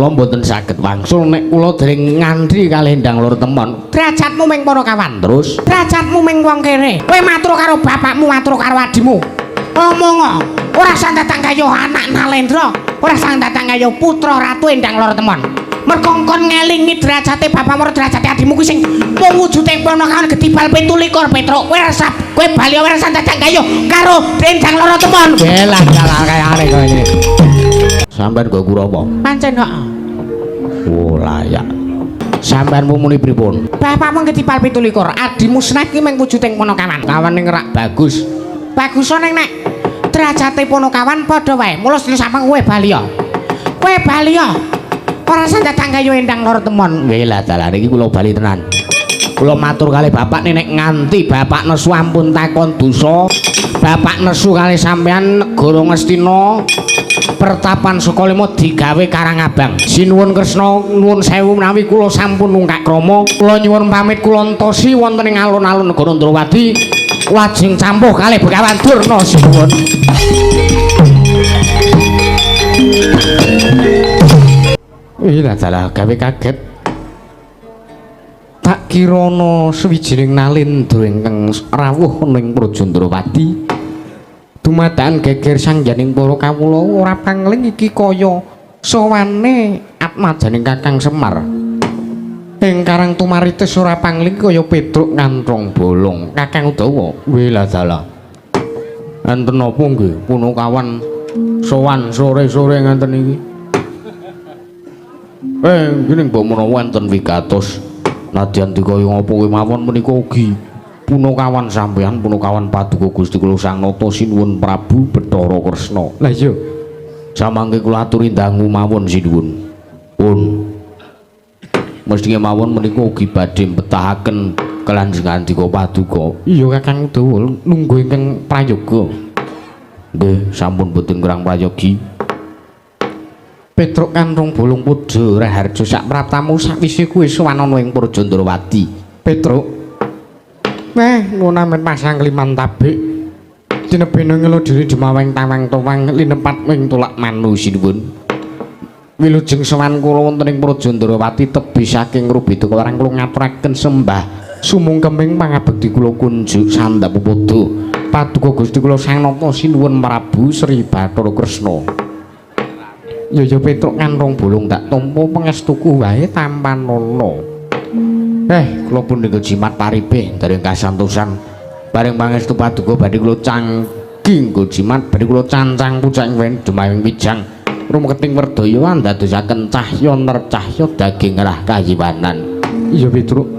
kula mboten saged wangsul nek kula dereng ngandhi kalih Endang Lur Temon. Derajatmu ming para kawan. Terus derajatmu ming wong kene. Kowe matur karo bapakmu, matur karo adimu. Omong ora sang datang kaya anak Nalendra, ora sang datang kaya putra Ratu Endang Lur Temon. Mergo kon ngelingi derajate bapakmu, derajate adimu kuwi sing mung wujude ponakan gedibal 17 Petruk. Kowe bali ora sang datang kaya karo Endang Lur Temon. Belah dalah kaya arek kowe iki. Sampeyan go Kurawa. Pancen kok. Oh layak. Sampeyan muni pripun? Bapakmu gedibal 17, adimu Snap ki mung wujuding ponakan. Kawan ning rak bagus. Bagusane nek derajate ponokawan padha wae. Mula sampeyan kowe bali ya. Kowe bali ya. Ora sandatang kaya Endang Lur Temon. Nggih lah dalane iki kula bali tenan. Kula matur kalih bapak nek nganti bapak nesu ampun takon dosa, bapak nesu kalih sampeyan negara Ngastina pertapan Sukalima digawe Karangabang. Sinuwun Kresna nuwun sewu menawi kula sampun nungkak krama, kula nyuwun pamit kula entosi wonten ing alun-alun negara Ndrawati. Lajeng campuh kalih Begawan Durna sinuwun. Iya dalah gawe kaget. Tak kirana sawijining nalendra ingkang rawuh ning Praja Ndrawati. Dumadakan geger sangjaning para kawula ora pangling iki kaya sawane atmajaning Kakang Semar. Ing Karang Tumaritis ora pangling kaya Petruk ngantrong bolong. Kakang Udawa, wela dalah. Enten napa nggih punakawan sowan sore-sore ngenten iki? Gini mbok menawa enten wigatos nadyan dikaya ngapa kowe mawon menika ugi punakawan sampeyan punakawan Paduka Gusti kula Sang Nata sinuwun Prabu Bathara Kresna. Lah iya. Samangke kula aturi dangu mawon sinuwun. Pun mestine mawon menika ugi badhe betahaken kelanjengan dika Paduka. Iya Kakang Udawa nunggu ingkang prayoga. Nggih sampun boten kurang prayogi. Petruk kanthong bolong puja raharja sak praptamu sakwise kuwi sowan ana ing Praja Ndrawati. Petruk. Nuwun amin pasang kliman tabik. Dinebena ngelo diri jemaweng tawang towang linepat wing tulak manu sinuwun. Wilujeng sowan kula wonten ing Praja Ndrawati tebih saking Rubeda Kawarang kula ngaturaken sembah sumungkeming pangabekti kula kunjuk sandapupada Paduka Gusti kula Sang Nata sinuwun Prabu Sri Bathara Kresna. Ya Petruk kanthong bolong tak tampa pangestuku wae tampanana. Kula pun ninggal jimat paribe dereng kasantosan. Bareng pangestu Paduka badhe kula cangking nggo jimat badhe kula cancang pucak ing demawing wijang. Rumeketing werdaya andadosaken cahya nercahya daging rah kayiwanan. Iya Petruk,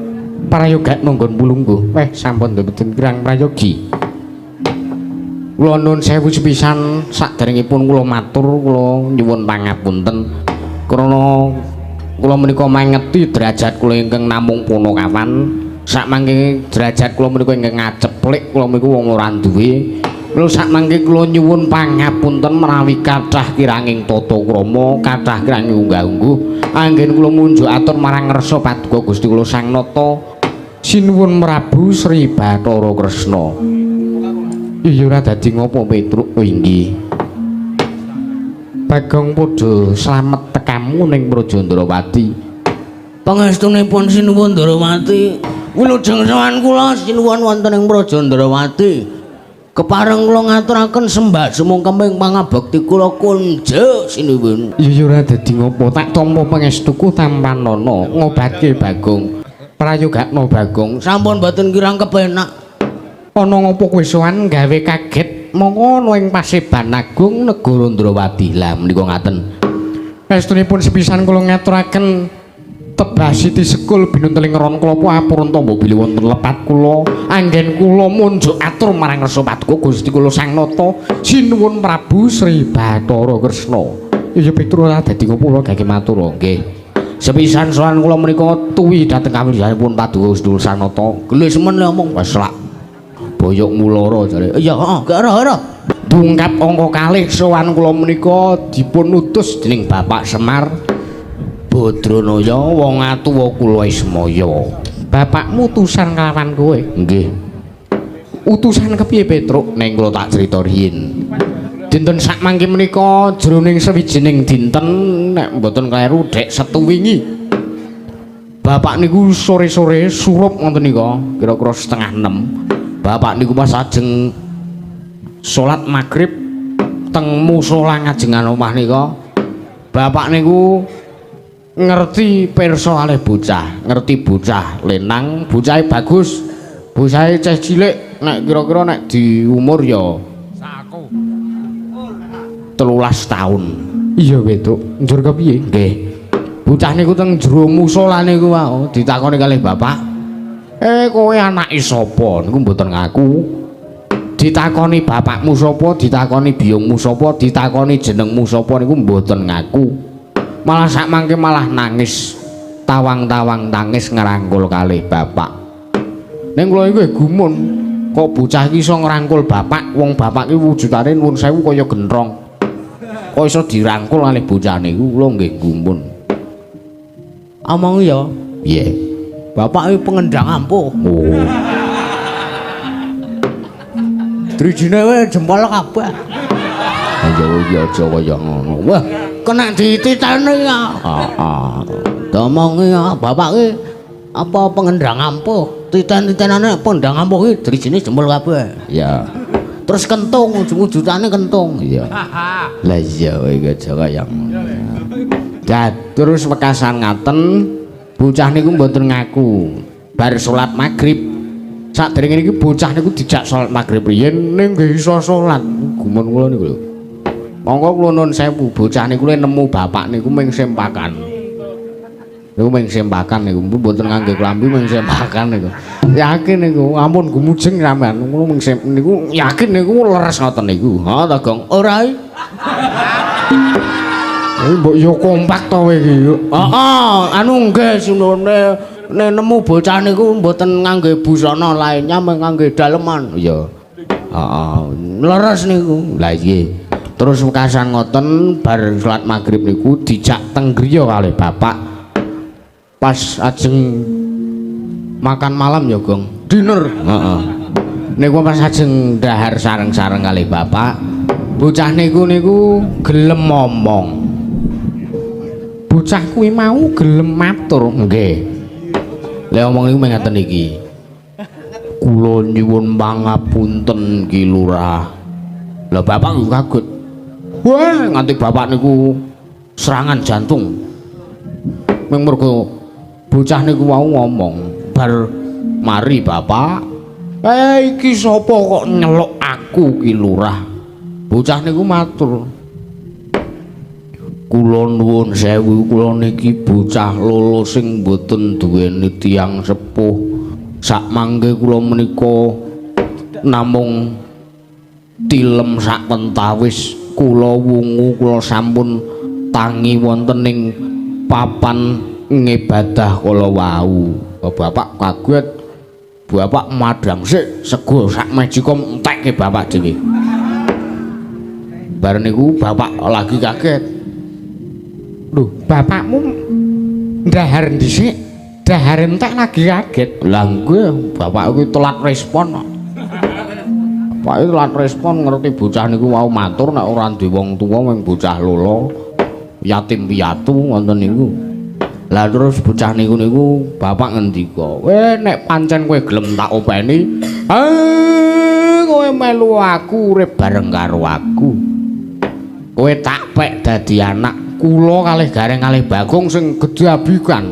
prayoga nonggon pulungguh. Sampun mboten kirang prayogi. Kula nuwun sewu sepisan saderengipun kula matur kula nyuwun pangapunten krana kula menika mangeti derajat kula ingkang namung punakawan sakmangke derajat kula menika ingkang ngaceplik kula menika wong ora duwe kula sakmangke kula nyuwun pangapunten menawi kathah kiranging tata krama kathah kiranging unggah-ungguh anggen kula munjuk atur marang ngersa Paduka Gusti kula Sang Nata sinuwun Prabu Sri Bathara Kresna. Iya ora dadi ngopo Petruk inggih. Bagong padha slamet tekamu ning Praja Ndrawati. Pangestunipun sinuwun Ndrawati. Wilujeng sowan kula sinuwun wonten ing Praja Ndrawati. Kepareng kula ngaturaken sembah sumungkeming pangabekti kula kunjuk sinuwun. Iya ora dadi ngopo tak tampa pangestuku tampanana ngobatke Bagong. Prayogakna Bagong sampun boten kirang kepenak. Ana ngopo kowe sowan gawe kaget monggo ana ing Paseban Agung negara Ndrawati. Lah menika ngaten. Estunipun sepisan kula ngaturaken tebasiti sekul binunteling ron klapa apurun tamba bilih wonten lepat kula anggen kula munjuk atur marang Rasa Paduka Gusti kula Sang Nata sinuwun Prabu Sri Bathara Kresna. Iya Petruk ora dadi ngopo kula gage matur nggih. Sepisan sowan kula menika tuwi dhateng kawulyanipun Paduka Gusti kula Sang Nata. Gelih semen ngomong wis lak boyok mulara jare. Iya, gak ora. Dungkap angka kalih sowan kula menika dipun utus dening Bapak Semar Badranaya wong atuwa kula Ismaya. Bapakmu utusan kelawan kowe? Nggih. Utusan kepiye Petruk? Ning kula tak crita riyin. dinten sak mangke menika jroning sawijining dinten nek mboten kleru dek Setu wingi bapak niku sore-sore surup ngoten nika kira-kira setengah 6 bapak niku pas ajeng salat magrib teng musala ngajengan omah nika bapak niku ngerti pirsa kalih bocah ngerti bocah lenang bocahe bagus bocahe cah cilik nek kira-kira nek di umur ya saku 13 tahun iya wedok njur kepiye nggih bocah niku teng jero musala niku wae ditakoni kalih bapak kowe anake sapa niku mboten ngaku ditakoni bapakmu sapa ditakoni biyungmu sapa ditakoni jenengmu sapa niku mboten ngaku malah sak mangke malah nangis tawang-tawang tangis ngrangkul kalih bapak ning kula iku gumun kok bocah iki iso ngrangkul bapak wong bapak iki wujudane nuwun sewu kaya gentrong kok iso dirangkul kalih bocah niku kula nggih gumun omong ya piye bapak iki pengendang ampuh oh drijine wae jempol kabeh ya aja kaya ngono wah kena dititeni ya. Heeh. Domongi ya bapak ki apa pengendang ampuh. Titen-titenane pengendang ampuh ki drijine jempol kabeh. Ya. Terus kentung ujung-ujungane kentung. Iya. Lah iya kowe aja kaya ngono. Ya terus wekasan ngaten bocah niku mboten ngaku. Bar salat magrib sakderenge niki bocah niku dijak salat magrib riyen ning nggih iso salat. Gumun kula niku lho. Monggo kula nuwun sewu bocah niku nemu bapak niku ming sempakan. Niku ming sempakan niku mboten ngangge klambi ming sempakan niku. Yakin niku ampun gumujeng sampean kula ming niku yakin niku leres ngoten niku. Ha ta Gong? Ora. Mbok yo kompak to kowe iki. Heeh, anu nggih sunune nek nemu bocah niku mboten ngangge busana lainnya mung ngangge daleman. Iya. Heeh, leres niku. Lah iya. Terus wekasan ngoten bar salat magrib niku dijak teng griya kalih bapak pas ajeng makan malam ya Gong dinner heeh niku pas ajeng ndahar sareng-sareng kalih bapak bocah niku gelem ngomong bocah kuwi mau gelem matur nggih lha omong niku ngaten iki kula nyuwun pangapunten Ki Lurah lha bapak kaget wah nganti bapak niku serangan jantung mung mergo bocah niku mau ngomong bar mari bapak iki sapa kok nyeluk aku Ki Lurah bocah niku matur kula nuwun sewu kula niki bocah lolo sing mboten duweni tiyang sepuh sak mangke kula menika namung tilem sak pentawis kula wungu kula sampun tangi wonten ing papan ngibadah kala wau. Bapak kaget. Bapak madang sik sego sak mejika entekke bapak dhewe. Bar niku bapak lagi kaget. Lho, bapakmu ndahar dhisik, dahar entek lagi kaget. Lah nggih, bapak kuwi telat respon. Pak itu lan respon ngerti bocah niku mau matur nek ora duwe wong tuwa mung bocah lolo yatim piatu ngoten niku. Lah terus bocah niku bapak ngendika, nek pancen kowe gelem tak openi, kowe melu aku urip bareng karo aku. Kowe tak pek dadi anak kula kalih Gareng kalih Bagong sing gedhe abikan.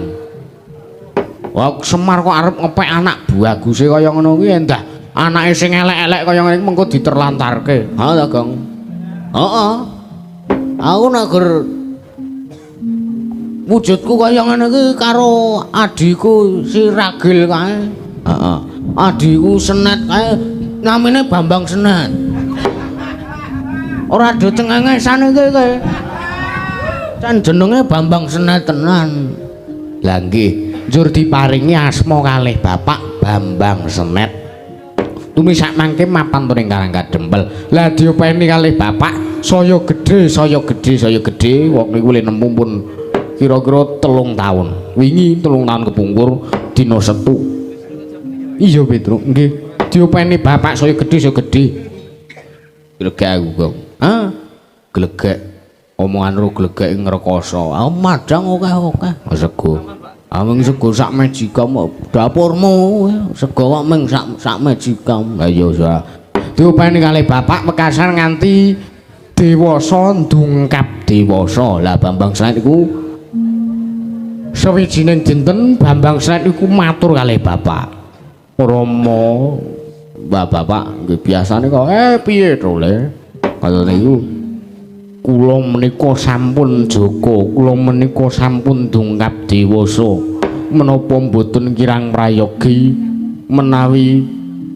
Wah Semar kok arep ngepek anak baguse kaya ngono kuwi endah. Anake sing elek-elek kaya ngene mengko diterlantarke. Ha ta, Gong? Heeh. Aku nek ger wujudku kaya ngene iki karo adhiku si Ragil kae. Heeh. Adhiku Senet kae namine Bambang Senet. Ora do cengengesan iki kowe. Can jenenge Bambang Senet tenan. Lah nggih, njur diparingi asma kalih Bapak Bambang Senet. Tumisak mangke mapan turing Karangkadempel. Lah diopeni kalih bapak saya gedhe wong niku le nemu pun kira-kira 3 tahun. Wingi 3 tahun kepungkur dina Setu. Iya Petruk, nggih. Diopeni bapak saya gedhe. Lega aku, Gong. Hah? Glegek. Omongan ro glegek ing rekoso. Ah madang oke. Sego. Ameng sego sak mejikam dapurmu. Sego kok meng sak mejikam. Lah iya sa. Diopeni kalih bapak Mekasan nganti dewasa ndungkap dewasa. Lah Bambang Sret iku sawijining dinten Bambang Sret iku matur kalih bapak. Rama, bapak nggih biasane kok piye to Le? Kaya niku kula menika sampun jaga, kula menika sampun ndungkap dewasa. Menapa mboten kirang prayogi menawi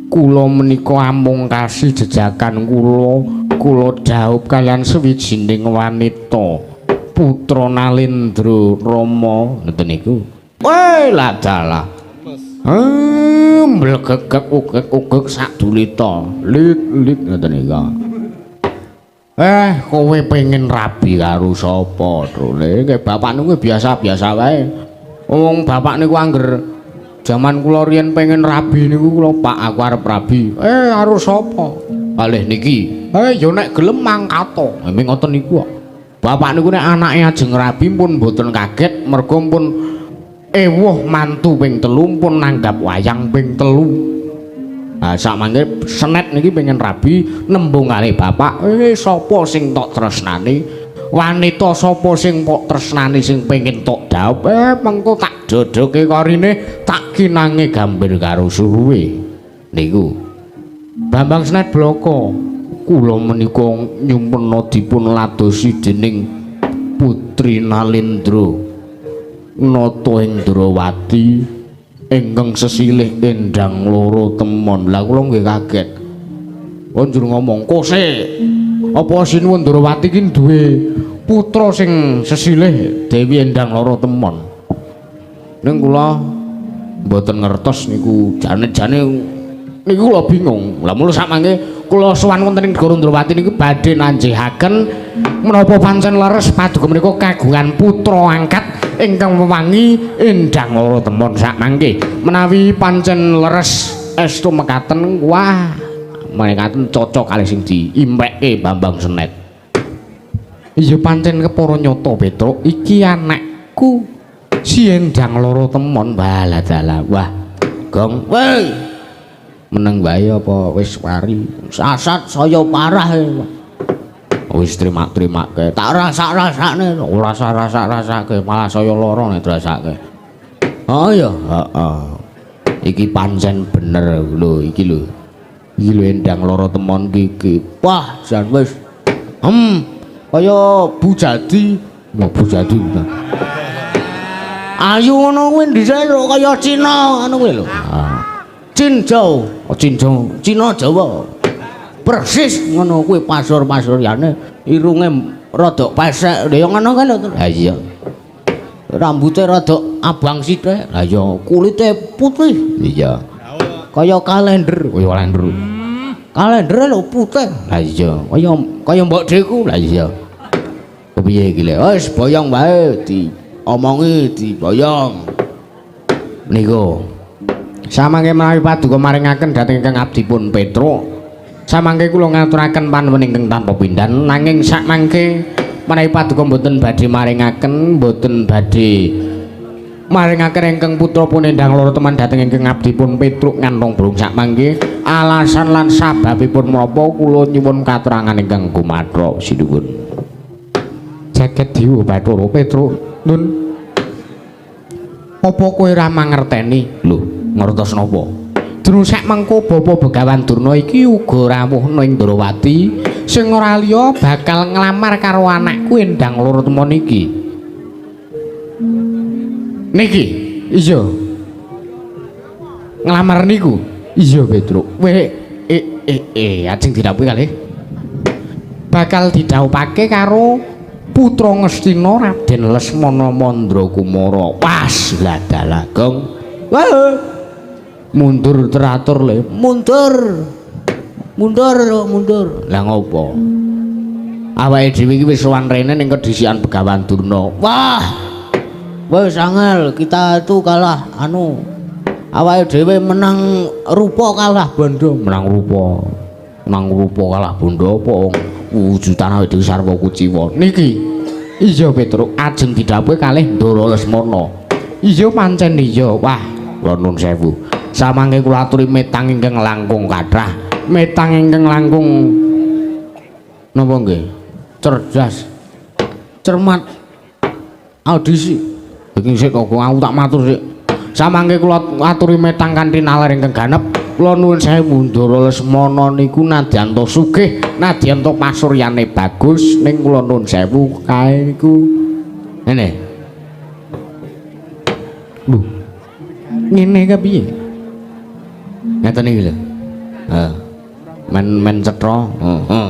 kula menika amung kasih jejakan kula dhaup kalian sawijining wanita putra Nalendra Rama ngoten niku. Weh lah dalah. Mblegegek ugek sadulita. Lit ngoten niku. Kowe pengen rabi karo sapa, Trone? Nggih bapak niku biasa-biasa wae. Wong bapak niku angger jaman kula riyen pengen rabi niku kula Pak aku arep rabi. Karo sapa? Kalih niki. Ya nek gelem mangkato. Ming ngoten niku kok. Bapak niku nek anake ajeng rabi pun mboten kaget mergo pun ewuh mantu ping 3 pun nanggap wayang ping 3. Nah sakmangke Senet niki pengen rabi nembung kalih bapak, sapa sing tok tresnani? Wanita sapa sing pok tresnani sing pengen tok dhaup? Mengko tak dodoke korine tak kinange gambir karo suruhe. Niku. Bambang Senet bloko. Kula menika nyumpena dipun ladosi dening Putri Nalendra Nata Indrawati ingkang sesilih endang loro temon. Lah kula nggih kaget. Njur ngomong, "Kose, apa sinuwun Indrawati ki duwe putra sing sesilih Dewi Endang loro temon?" Ning kula mboten ngertos niku jane-jane niku kula bingung. Lah mula sakmangke kula sowan wonten ing Negara Indrawati niku badhe nanjihaken menapa pancen leres paduka menika kagungan putra angkat ingkang wewangi endang loro temon. Sakmangke menawi pancen leres estu mekaten, wah mekaten cocok kalih sing diimpekke Bambang Senet. Iya pancen kepara nyata Petruk, iki anakku si endang loro temon. Baladala. Wah Gong, weh meneng wae apa wis wari? Sasat saya parah. Wis terima-terimake. Tak rasa-rasane, ora rasa-rasake, malah saya lara nek dirasake. Oh ya, heeh. Iki pancen bener lho, iki lho. Iki lho endang lara temon iki. Wah, jan wis. Kaya Bu Jadi, Bu Jadi. Ayu ngono kuwi dhisik kaya Cina ngono kuwi lho. Cinjau, Cina Jawa. Persis ngono kuwi pasur-pasur yane irunge rada pesek ya ngono kae lho. Ha iya. Rambuté rada abang sithik. Ha iya, kulite putih. Iya. Kaya kalender, kaya kalender. Kalender lho putih. Ha iya, kaya mbok deku. Ha iya. Kepiye iki le? Wis boyong wae diomongi diboyong. Niku samangke menawi paduka maringaken dhateng ingkang abdipun Petruk, samangke kula ngaturaken panuwun ingkang tanpa pindhan, nanging sakmangke menawi paduka mboten badhe maringaken, mboten badhe maringaken ingkang putrapun endang loro teman dhateng ingkang abdipun Petruk ngantong brung sakmangke alasan lan sababipun menapa kula nyuwun katurangan ingkang gumatha sinuwun. Jagat Dewa Bathara Petruk, nun apa kowe ra mangerteni? Lho, ngertos napa? Drusak mengko Bapa Begawan Durna iki uga rawuhna ing Indrawati sing ora liya bakal nglamar karo anakku endang loro temon iki. Niki, iya. Nglamar niku? Iya, Petruk. Weh, ajeng didhawuhi kalih. Bakal didhawuhake karo putra Ngastina Raden Lesmana Mandrakumara. Pas lah dalah, Gong. Wah. Mundur teratur le. Mundur. Lah ngopo? Awake dhewe iki wis sowan rene ning kedisian Begawan Durna. Wah. Wis angel, kita itu kalah awake dhewe menang rupa kalah bondo. Menang rupa kalah bondo apa? wujudan awake dhewe sarwa kuciwa. Niki. Iya Petruk, ajeng didhawuhi kalih Ndara Lesmana. Iya pancen iya. Wah, kula nuwun sewu. Samangke kula aturi metang ingkang langkung kathah. Metang ingkang langkung napa nggih? Cerdas. Cermat. Audisi. Iki sik kok aku tak matur sik. Samangke kula aturi metang kanthi nalar ingkang ganep. Kula nuwun sewu Ndara Lesmana niku nadyan to sugih, nadyan to pasuryane bagus ning kula nuwun sewu kae niku. Ngene. Lho. Ngene ka piye? Ngeten iki lho. Heeh. Men cetha. Heeh.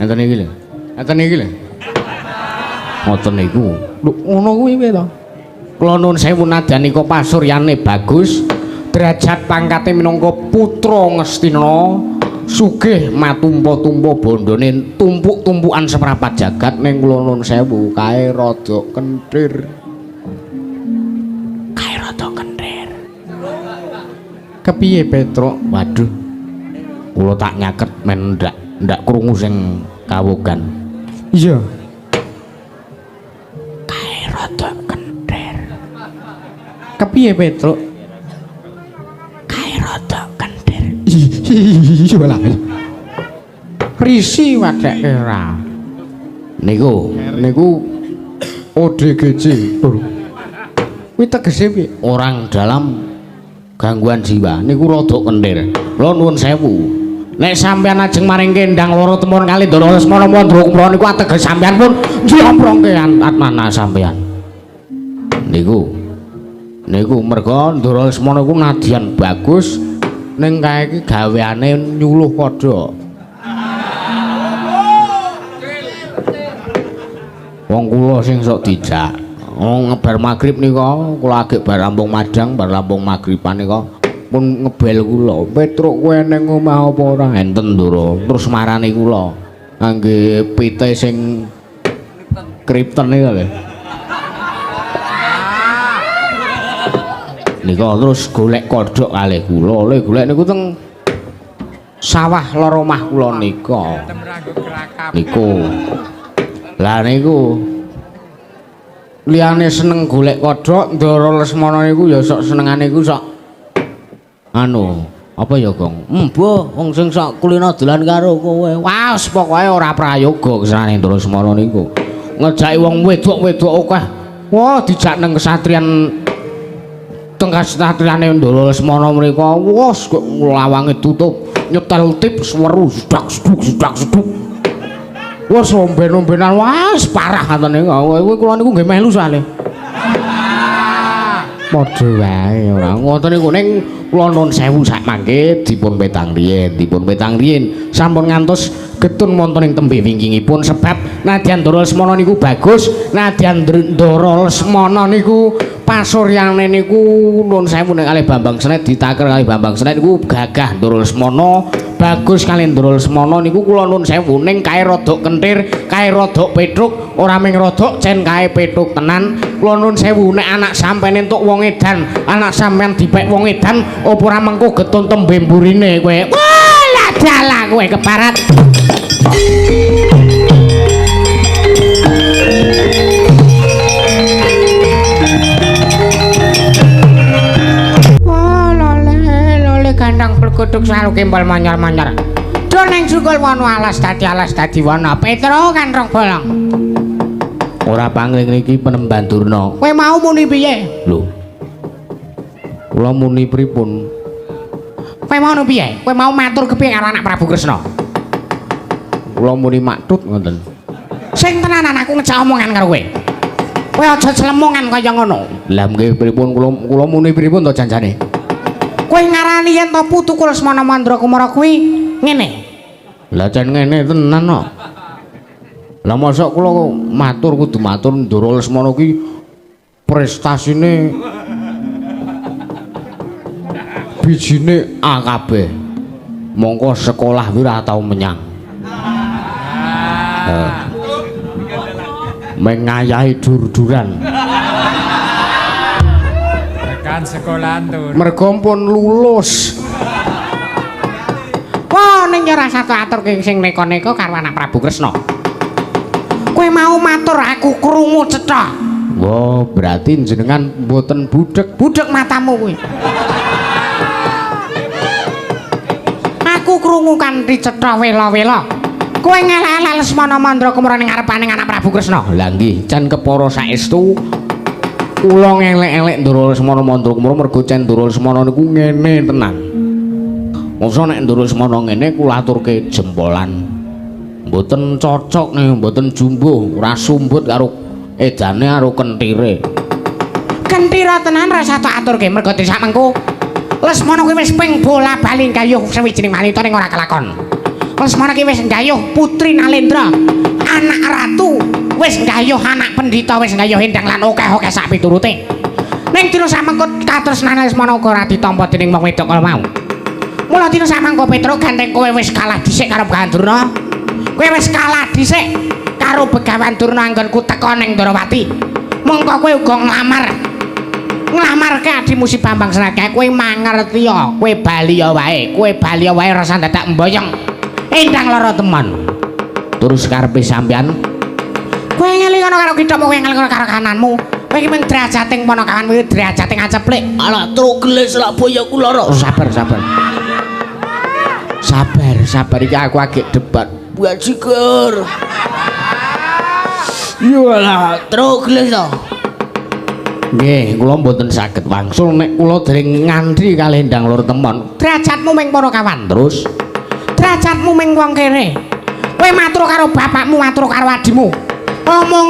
Ngeten iki lho. Ngeten iki lho. Ngoten niku. Lho ngono kuwi piye to? Kula nuwun sewu nadyanika pasuryane bagus. Derajat pangkate minangka putra Ngastina sugih matumpa-tumpa bondone tumpuk-tumpukan seprapat jagat ning kula nuwun sewu kae rada kenthir. Kae rada kenthir. Kepiye Petruk? Waduh. Kula tak nyaket men ndak krungu sing kawogan. Iya. Kae rada kenthir. Kepiye Petruk? Rada kenthir. Iya lah. Risi wadake ra. Niku ODGJ. Kuwi tegese piye? Orang dalam gangguan jiwa niku rada kenthir. Kula nuwun sewu. Nek sampean ajeng maringke ndang loro temon kali Ndara Lesmana Mandra kula niku ateges sampean pun njomprongke atmana sampean. Niku merga Ndara Lesmana iku nadyan bagus ning kae iki gaweane nyuluh kodhok. Wong kula sing sok dijak. Wong ngebar magrib nika kula agek bar rampung madang, bar rampung magriban nika pun ngebel kula. Petruk kowe ning omah apa ora? Enten Ndara. Terus marani kula ngangge pite sing kripten nika lho. Nika terus golek kodhok kalih kula. Lha golek niku teng sawah lor omah kula nika. Niku. Lah niku liyane seneng golek kodhok Ndara Lesmana niku ya sok senengane iku sok anu, apa ya, Gong? Mbah, wong sing sok kulino dolan karo kowe. Wah, pokoke ora prayoga kesenane Ndara Lesmana niku. Ngejaki wong wedok-wedok akeh. Wah, dijak nang kesatrian tengkas satriane Ndara Lesmana mriku wos kok lawange tutup nyetel tip weru sedak-seduk. Wes omben-ombenan wis parah katene kowe kula niku nggih melu soalé. Padha wae ora ngoten niku ning kula nuwun sewu sak mangke dipun petang riyin sampun ngantos getun wonten ing tembe wingkingipun sebab nadyan Ndara Lesmana niku bagus, nadyan Ndara Lesmana niku pasuryane niku nuwun sewu nek kalih Bambang Snet ditaker kalih Bambang Snet niku gagah Ndara Lesmana bagus kalih Ndara Lesmana niku kula nuwun sewu ning kae rodok kenthir kae rodok petruk ora ming rodok cen kae petruk tenan kula nuwun sewu nek anak sampeyan entuk wong edan anak sampeyan dipek wong edan apa ora mengko getun tembe mburine kowe wala dalah kowe keparat. Gandang perkutuk selalu kimpal manyar-manyar doneng sukul wano alas dadi wana Petro kan rong bolong ora pangling niki penemban Durna kowe mau muni piye? Lho kula muni pripun? Kowe mau piye? Kowe mau matur kepiye karo anak Prabu Kresna? Kula muni maktut ngoten sing tenanan aku ngejak omongan karo kowe kowe aja celemongan kaya ngono lha nggih pripun kula muni pripun to janjane? Kowe ngarani yen to putu Lesmana Mandra Kumara kuwi ngene. Lah jan ngene tenan kok. Lah mosok kula matur kudu matur Ndara Lesmana kuwi prestasine bijine A kabeh. Mongko sekolah kuwi ora tau menyang. Mengayahi dur-duran. Sekolahan tuh mergo pun lulus wah ning ya ora sato aturke sing neka-neka karo anak Prabu Kresna. Kowe mau matur aku krungu cetha. Wah, berarti jenengan mboten budhek matamu kuwi. Aku krungu kanthi cetha wela-wela. Kowe ngelak-elak Lesmana Mandra kemara ning ngarepaning anak Prabu Kresna. Lah nggih, jan kepara saestu kula ngelek-elek Ndara Lesmana Mandra kemara mergo cen Ndara Lesmana niku ngene tenan. Mosok nek Ndara Lesmana ngene kula aturke jempolan. Mboten cocok nih, mboten jumbuh, ora sumbut karo edane karo kentire. Kentira tenan ra sato aturke mergo sak mengko Lesmana kuwi wis ping bola-bali gayuh sawijining wanita ning ora kelakon. Lesmana ki wis gayuh putri Nalendra, anak ratu, wis gayuh anak pendhita, wis gayuh endang lan akeh-akeh sak piturute. Ning dina sak mengko katresnan Lesmana uga ora ditampa dening wong wedok kala mau. Mula dina sak mengko Petro gandeng kowe wis kalah dhisik karo Gandurna. Kowe wis kalah dhisik karo Begawan Durna anggonku teka ning Ndarawati. Mongko kowe uga nglamarke adimu si Bambang Sragaya. Kowe mangerti ya, kowe bali ya wae. Kowe bali ya wae rasa dadak mboyong. Endang lara teman. Terus karepe sampean kowe ngelingono karo kita kowe ngelingono karo kananmu. Kowe iki mung derajating Panakawan kuwi derajating aceplik. Alah truk gelis lak boyoku lara. Sabar. Sabar iki aku agek debat. Bajigur. Yalah, truk gelis to. Nggih, kula mboten saged wangsul nek kula dereng ngandri kalih Endang Lur Temon. Derajatmu ming Panakawan terus. Derajatmu ming wong kene. Kowe matur karo bapakmu, matur karo adimu. Omong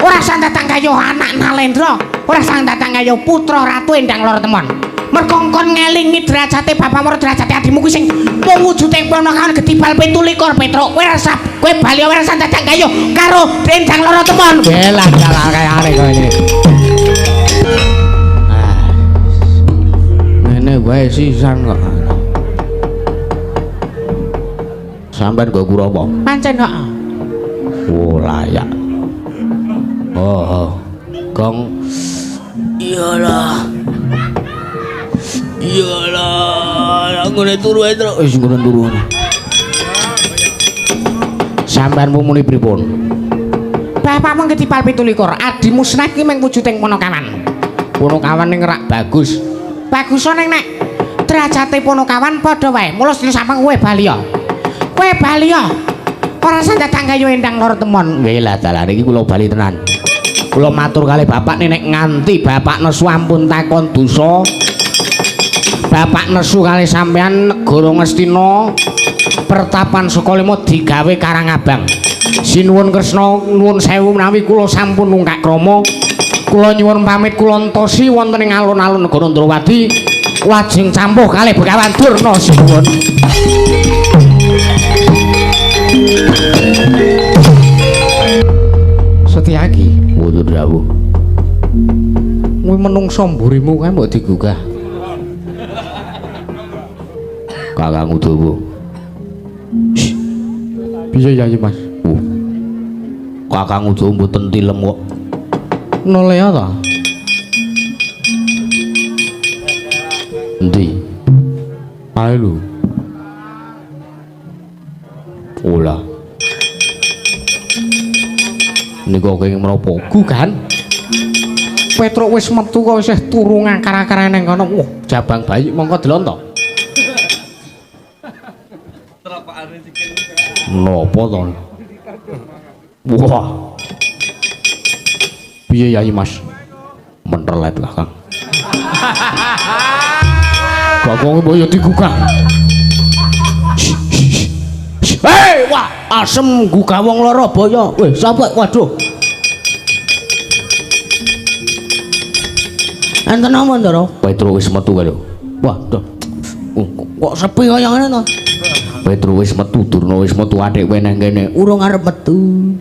ora sang datang kaya anak Nalendra, ora sang datang kaya putra Ratu Endang Lur Temon. Mergo kon ngelingi derajate bapakmu, derajate adimu kuwi sing mung wujude Panakawan Gedibal 17 Petro. Kowe rasa kowe bali ora sang datang kaya karo Endang Lur Temon. Belah kaya arek kowe iki. Ngene wae sisan kok. Sampeyan go Kurawa. Pancen kok. Oh, layak. Oh. Gong. Iyalah. Ngene turu ae, Tru. Wis ngene turu. Sampeyan muni pripun? Bapakmu Gedibal 17, adimu Snet ki mung wujuding Panakawan. Panakawan ning rak bagus. Bagusane nek derajate Panakawan padha wae. Mula sedina sampeyan kowe bali ya. Kowe bali ya. Ora sandatang kaya Endang Lur Temon. Nggih lah dalane iki kula bali tenan. Kula matur kalih bapak nek nganti bapak nesu ampun takon dosa. Bapak nesu kalih sampeyan negara Ngastina pertapan Sukalima digawe Karangabang. Sinuwun Kresna nuwun sewu menawi kula sampun nungkak krama. Kula nyuwun pamit kula entosi wonten ing alun-alun negara Ndrawati lajeng campuh kalih Begawan Durna sinuwun. Setyaki, wudu dawuh. Kuwi menungso mburimu kae mbok digugah. Kakang Udawa. Piye ya Mas? Kakang Udawa mboten tilem kok. Nolea ta? Endi? Ae lho. Ola. Nika kenging menapa? Gugan. Petro wis metu kok isih turu ngakar-akar nang kono. Wah, jabang bayi mongko delon to. Napa to? Wah. Piye Yai Mas? Menterlet lah Kang. Kakang boyo digugah. Hei, wah, asem gugah wong lara boyo. Weh, sapa? Waduh. Enten apa, Ndara? Petro wis metu kae lho. Wah, kok sepi kaya ngene to? Petro wis metu, Durna wis metu, adik kowe nang kene. Urung arep metu.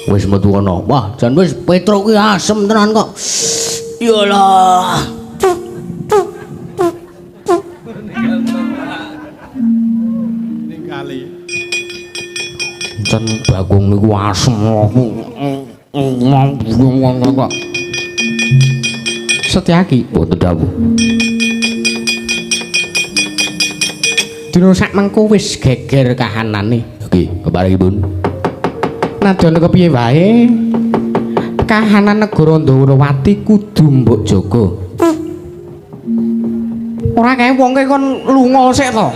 Wis metu ana. Wah, jan wis Petro kuwi asem tenan kok. Yalah. Jan Bagong niku asem. Setyaki boten dawuh. dina sak mengko wis geger kahanane. Nggih, keparengipun. Nadyan kepiye wae kahanan negara Ndawrawati kudu mbok jaga. Ora kae wong kon lunga sik to.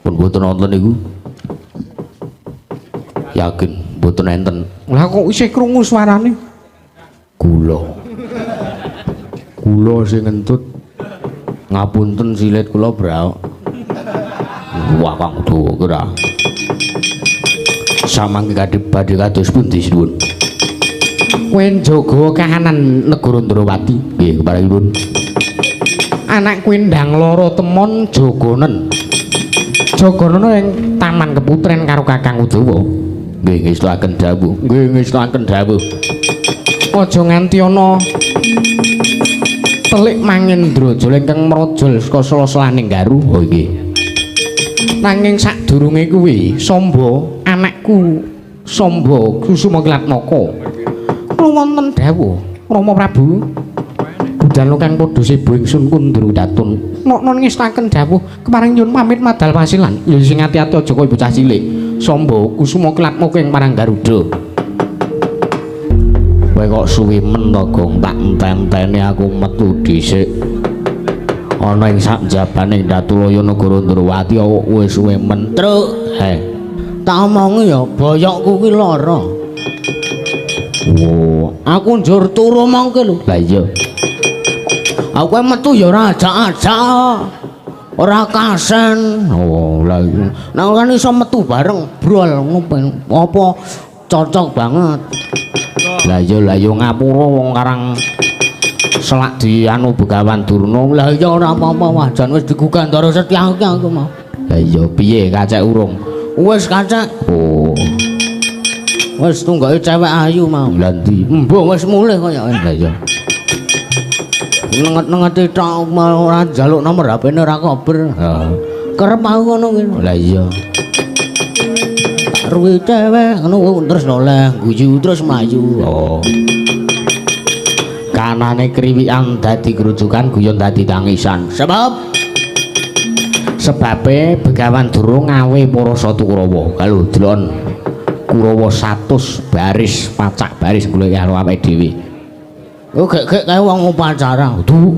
Pun boten wonten niku. Yakin boten enten. Lah kok isih krungu suarane? Kula. Kula sing ngentut. Ngapunten silit kula, Bro. Wah, Kang Dawa kira. Samangke badhe kados pundi sinuwun? Kowe njaga kahanan negara Ndrawati. Nggih, keparengipun. Anak kowe ndang lara temon jogonen. Jogonen ing Taman Keputren karo Kakang Udawa. Nggih, ngestakaken dawuh. Nggih ngestakaken dawuh. Aja nganti ana telik mangendraja ingkang mrojol saka sela-selaning garu. Oh nggih. Nanging sadurunge kuwi Samba anakku Samba Kusuma Kilatnaka wonten dawuh Rama Prabu budal kang padha sibu ingsun kundur datun non ngestaken dawuh keparing nyuwun pamit madal pasilan ya sing ati-ati aja kaya bocah cilik Samba Kusuma Kilatnaka ing marang Garuda. Kowe kok suwi men to, Gong, tak enten-enteni aku metu dhisik. Ana ing sak jabane Datulaya negara Ndrawati wis suwe men. Truk. Tak omongi ya boyokku ki lara. Oh, aku njur turu mangke lho. Lah iya. Aku metu ya ora ajak-ajak. Ora kasen. Oh, lah iya. Nek kan iso metu bareng brol ngopen. Apa cocok banget. Lah iya ngapura wong karang selak di anu Begawan Durna. Lah iya ora apa-apa wajan wis digugandara Setyaki aku mau. Lah iya piye kacek urung? Wis kacek. Oh. Wis tunggoke cewek ayu mau. Lah ndi? Mbok wis mulih kaya lah iya. Nenget-nengeti tok ora njaluk nomor HP-ne ora kober. Heeh. Kerep aku ngono kuwi. Lah iya. Ruwe cewek ngono terus noleh guyu terus mlayu. Oh. Kanane kriwikan dadi grujukan guyon dadi tangisan. Sebabe Begawan Durna ngawe para Satu Kurawa. Kalau delon Kurawa 100 baris pacak baris golek karo awake dhewe. Oh gek kae wong upacara. Duh.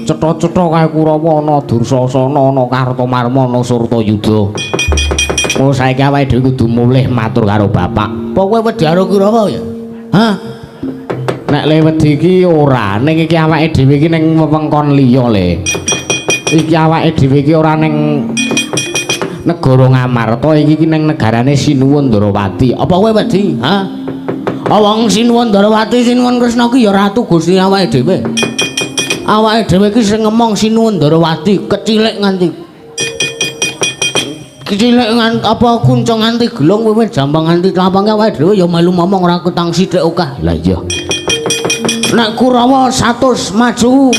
Cetha-cetha kae Kurawa ana Dursasana ana Kartomarma ana Surtayuda. Oh saiki awake dhewe kudu mulih matur karo bapak. Apa kowe wedi karo Kurawa ya? Hah? Nek wedi iki ora, ning iki awake dhewe iki ning wewengkon liya le. Iki awake dhewe iki ora ning negara Ngamarta, iki ning negarane Sinuwun Ndrawati. Apa kowe wedi? Hah? Wong Sinuwun Ndrawati, Sinuwun Kresna ki ya ratu Gusti awake dhewe. Awake dhewe iki sing ngomong Sinuwun Ndrawati kecilik nganti apa kuncung nganti gelung wiwit jambang nganti tlampang awake dhewe ya melu ngomong ora ketang sithik okah. Lah iya. Nek Kurawa 100 maju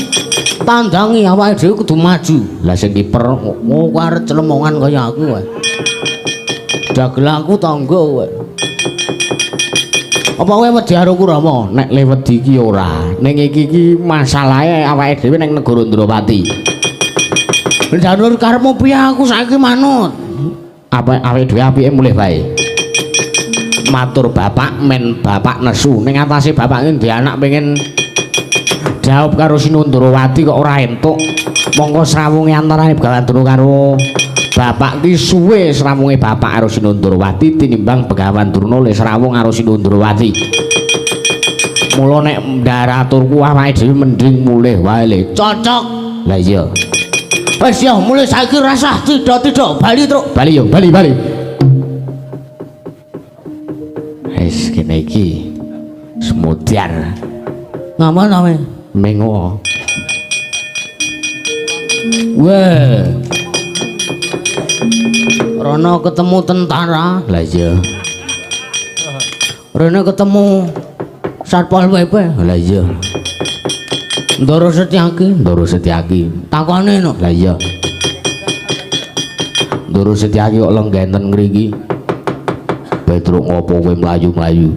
tandangi awake dhewe kudu maju. Lah sing kiper kowe arep celemongan kaya aku wae. Dagelanku tangga wae. Apa kowe wedi karo Kurawa? Nek le wedi iki ora. Ning iki masalahe awake dhewe ning negara Ndrawati. Janur karepmu piye aku saiki manut. Apa awake dhewe apike mulih wae. Matur bapak men bapak nesu ning atase bapak iki ndek anak pengen jawab karo Sinuwun Ndrawati kok ora entuk. Monggo srawunge antarane Begawan Durna karo bapak ki suwe srawunge bapak karo Sinuwun Ndrawati tinimbang Begawan Durna le srawung karo Sinuwun Ndrawati. Mula nek ndaraturku awake dhewe mending mulih wae le. Cocok. Lah iya. Wis ya mulai saiki rasah tidak bali truk. Bali yo, bali. Wis kene iki semutian. Ngapa name? Mengo. Weh. Rono ketemu tentara. Lah iya. Rono ketemu Satpol PP. Lah iya. Ndoro Setyaki. Takone no. Lah iya. Ndoro Setyaki kok lenggenten ngriki. Petruk ngopo kowe mlayu-mlayu?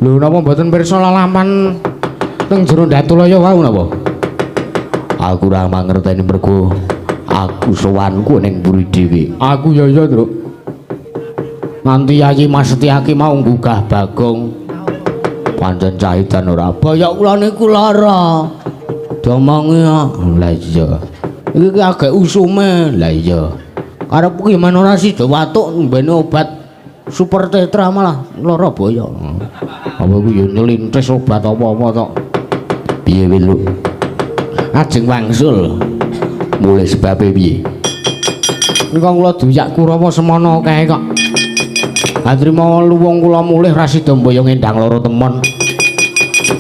Lho napa mboten pirsa lalaman teng jero Datulaya wau napa? Aku ora mangerteni mergo aku sowanku ning mburi dhewe. Aku ya iya, Truk. Nanti Yayi Mas Setyaki mau nggugah Bagong. Pancen cahitan ora bayok kula niku lara. Domongi lah iya. Iki agak usume. Lah iya. Arep ki men ora sida watuk mbene obat super tetra malah lara bayok. Apa ku yo nyelintis obat apa-apa tok. Piye Lu? Ajeng wangsul. Mulai sebabe piye? Nika kula duyak Kurawa semana kae kok. Atrima luwung kula mulih ra sida mboyo ngendang loro temon.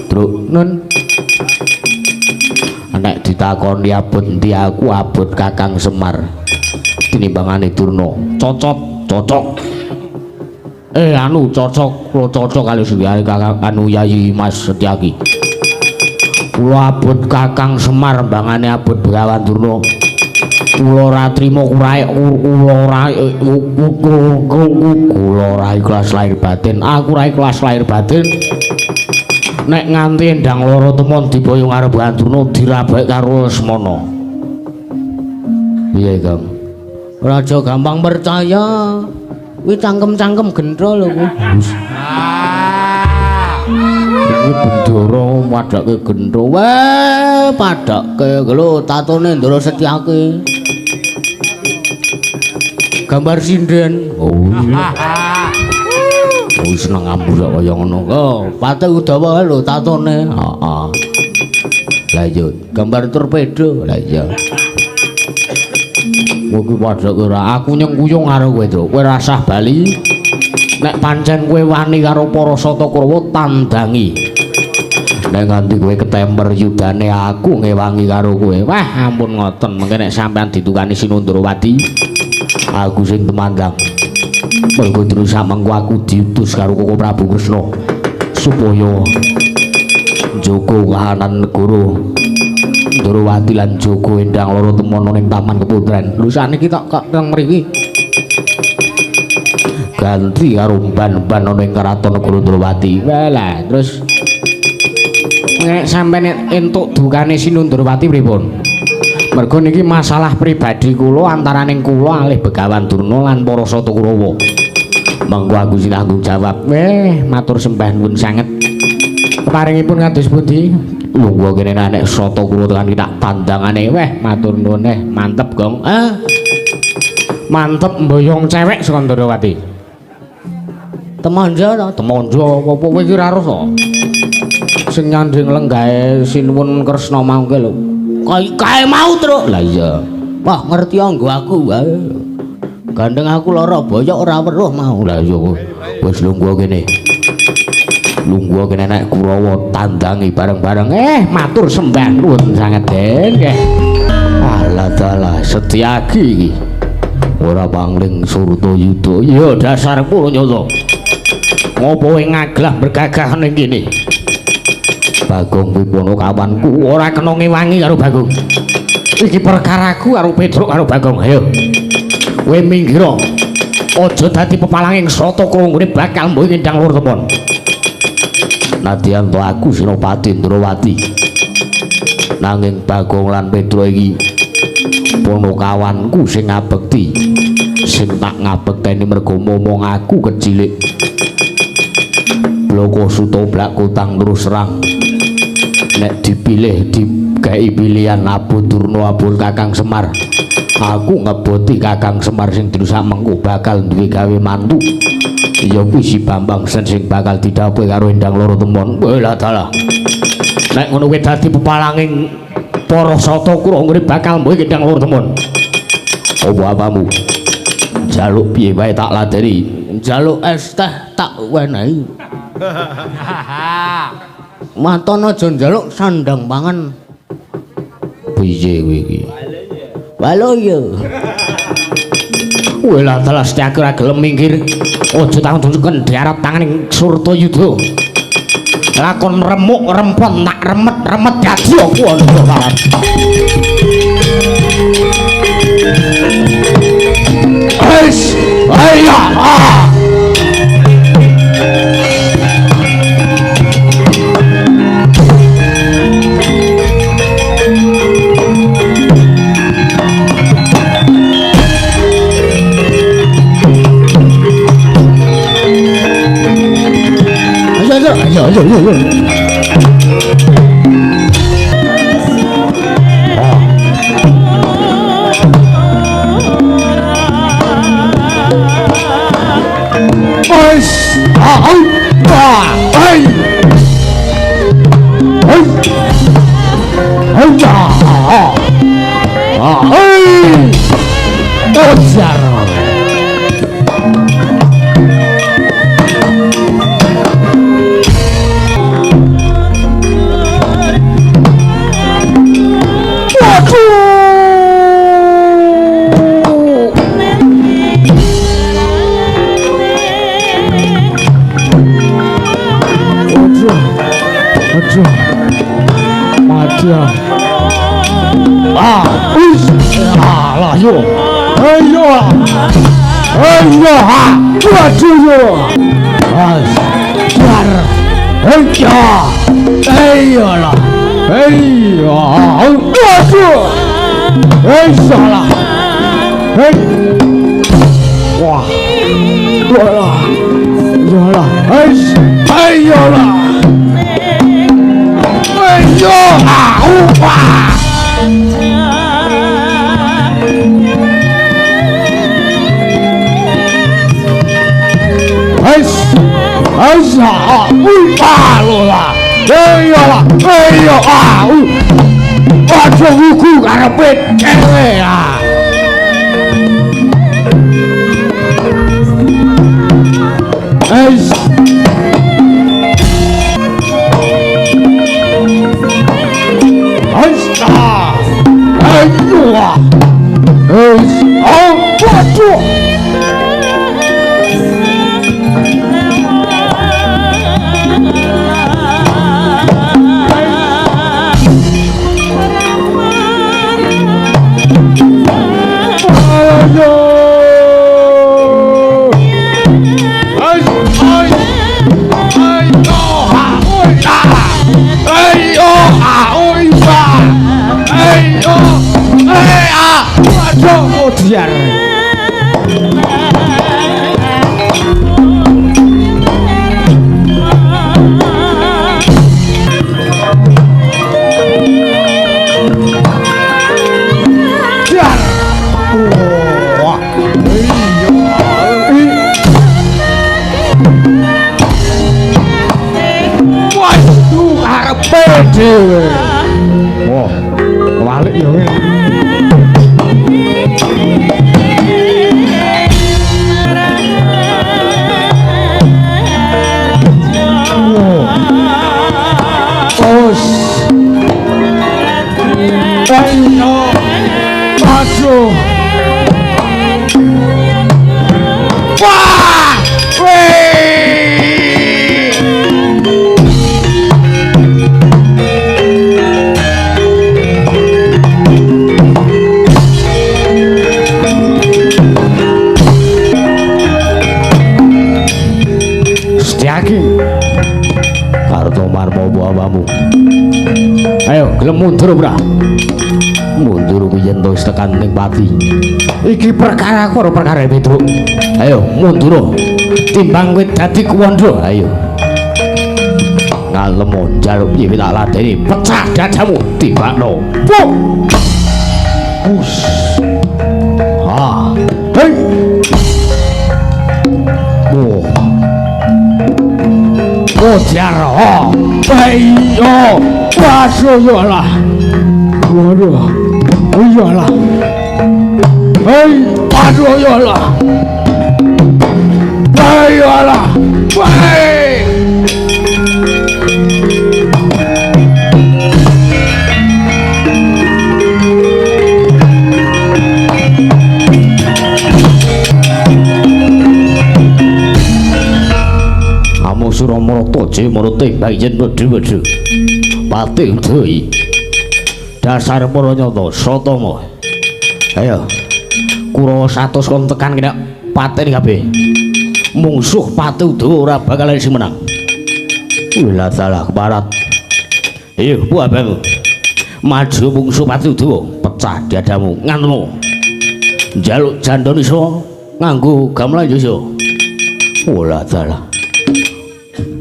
Truk Nun. nek ditakoni abot ndi aku abot Kakang Semar. Tinimbangane Durna. Cocok. Anu cocok, kula cocok kali suyane Kakang anu Yayi Mas Setyaki. Kula abot Kakang Semar mbangane abot Begawan Durna. Kula ora trima kula ora ikhlas lahir batin. Aku ora ikhlas lahir batin. Nek nganti endang loro temon diboyo ngarep Durna dirabek karo Lesmana. Piye, Kang? Ora aja gampang percaya. Kuwi cangkem-cangkem gendro lho kuwi. Iki bendoro padake gendro. Weh, padake lho tatone Ndara Setyaki. Gambar sinden. Oh iya. Oh seneng ngambur kaya ngono. Oh, Pate Udawa lho tatone. Heeh. Lah iya, gambar torpedo. Lah iya. Kowe padha ora aku nyengkuyung karo kowe, Tru. Kowe rasah bali. Nek pancen kowe wani karo para Sata Kurawa tandangi. Nek nganti kowe ketemper yudane aku ngewangi karo kowe. Wah, ampun ngoten. Mengke nek sampean ditukani Sinundrawati, aku sing temandang. Mergo terus samengko aku diutus karo Koko Prabu Kresna supaya njaga kahanan negara. Ndrawati lan Joko endang loro temono ning Taman Keputren. Lho saniki tok teng mriki. Ganti karo ban-ban ana ing Karaton Negara Ndrawati. Walah, terus nek sampeyan entuk dukane Sinundrawati pripun? Mergo niki masalah pribadi kula antaraning kula alih Begawan Durna lan para Sata Kurawa. Mangko aku sing tanggung jawab. Matur sembah nuwun sanget. Keparingipun kados pundi? Lungguh kene nek Sata Kurawa tekan tak tandangane. Matur nuwun mantep, Gong. Mantep mboyong cewek saka Ndrawati. Temanja ta? Temanja apa kowe iki ora roh to? Sing nyanding lenggahe Sinuwun Kresna mangke lho. Kae mau, Truk. Lah iya. Wah, ngerti anggo aku wae. Gandeng aku lara boyok ora weruh mau. Lah iya. Wis lungguh kene. Lungguh kene nek Kurawa tandangi bareng-bareng. Matur sembah nuwun sanget, Den. Alah dalah Setyaki iki. Ora pangling Surtayuda. Ya dasar kula nyata. Ngopo kowe ngaglah bergagah ning kene? Bagong Wipono kawanku ora kena ngewangi karo Bagong. Iki perkaraku karo Petruk karo Bagong. Ayo. Kowe minggir. Aja dadi pepalanging Sata Kurawa bakal mbuh ngendang lur temon. Nadyan to aku Senopati Ndrawati. Nanging Bagong lan Petruk iki ponokawanku sing ngabekti. Sing tak ngabekteni mergo momong aku kecilik. Bloko Sutoblak Kutang terus serang. Nek dipilih dikai pilihan Abu Durna Abu Kakang Semar, aku ngeboti Kakang Semar sing dirusak mengko bakal duwe gawe mantu. Ya kuwi si Bambang Sen sing bakal didhawuhi karo endang loro temon. Lah dalah. Nek ngono kuwi dadi pepalanging para Sata Kurawa bakal mbuh endang loro temon. Apa apamu? Jaluk piye wae tak ladeni. Jaluk es teh tak wenehi. Maton aja njaluk sandang pangan. Piye kowe iki? Walo ya. Wela telas Setyaki ora gelem minggir. Aja tanggung diarep tanganing Surtayuda. Lakon remuk rempon tak remet dadi apa saran. Wis, ayo. ayo ayo. Mundur ora? Mundur yen to tekan ning pati. Iki perkara karo perkara Petruk. Ayo mundur. Timbang kowe dadi kuwandha, ayo. Ngalem njaluk piye tak ladeni pecah dadamu tibakno. Puk. Us. Ha. Hei. Oh. Oh, Tiara. Ayo. Masuk lah. Waduh. Iyalah. Hei, aduh iyalah. Iyalah. Hei. Amo Suramata Jemurute bayen wedhe-wedhe. Pati Udai. Dasar para nyata Satama. Ayo. Kurawa 100 kon tekan kena pateni kabeh. Mungsuh Pati Udawa ora bakal sing menang. Ulah salah keparat. Ayo, buah bang. Maju mungsuh Pati Udawa, pecah dadamu nganmu. Njaluk jandon iso nganggo gamelan iso. Ulah salah.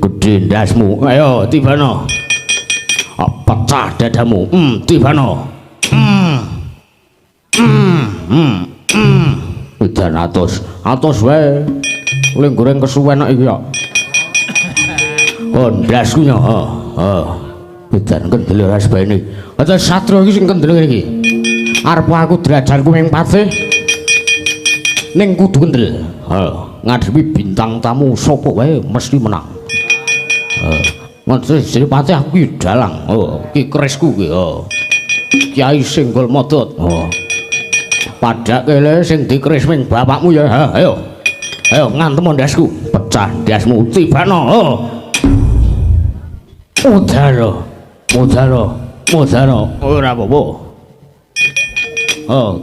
Gede ndasmu. Ayo tibano. Pecah dadamu. Tibano. Udan atos wae. Oleh goreng kesuwen iki ya. Oh, ndasku ya. Udan kendel ras baene. Ada satria iki sing kendel iki. Arep aku derajatku ing patih. Ning kudu kendel. Ngadepi bintang tamu sapa wae mesti menang. Menteri Sripati aku ki dalang. Ki kerisku ki. Kiai Singgol Modot. Padake le sing dikeris ming bapakmu ya. Ayo. Ayo ngantem ndasku. Pecah ndasmu tibano. Mudaro. Ora apa-apa.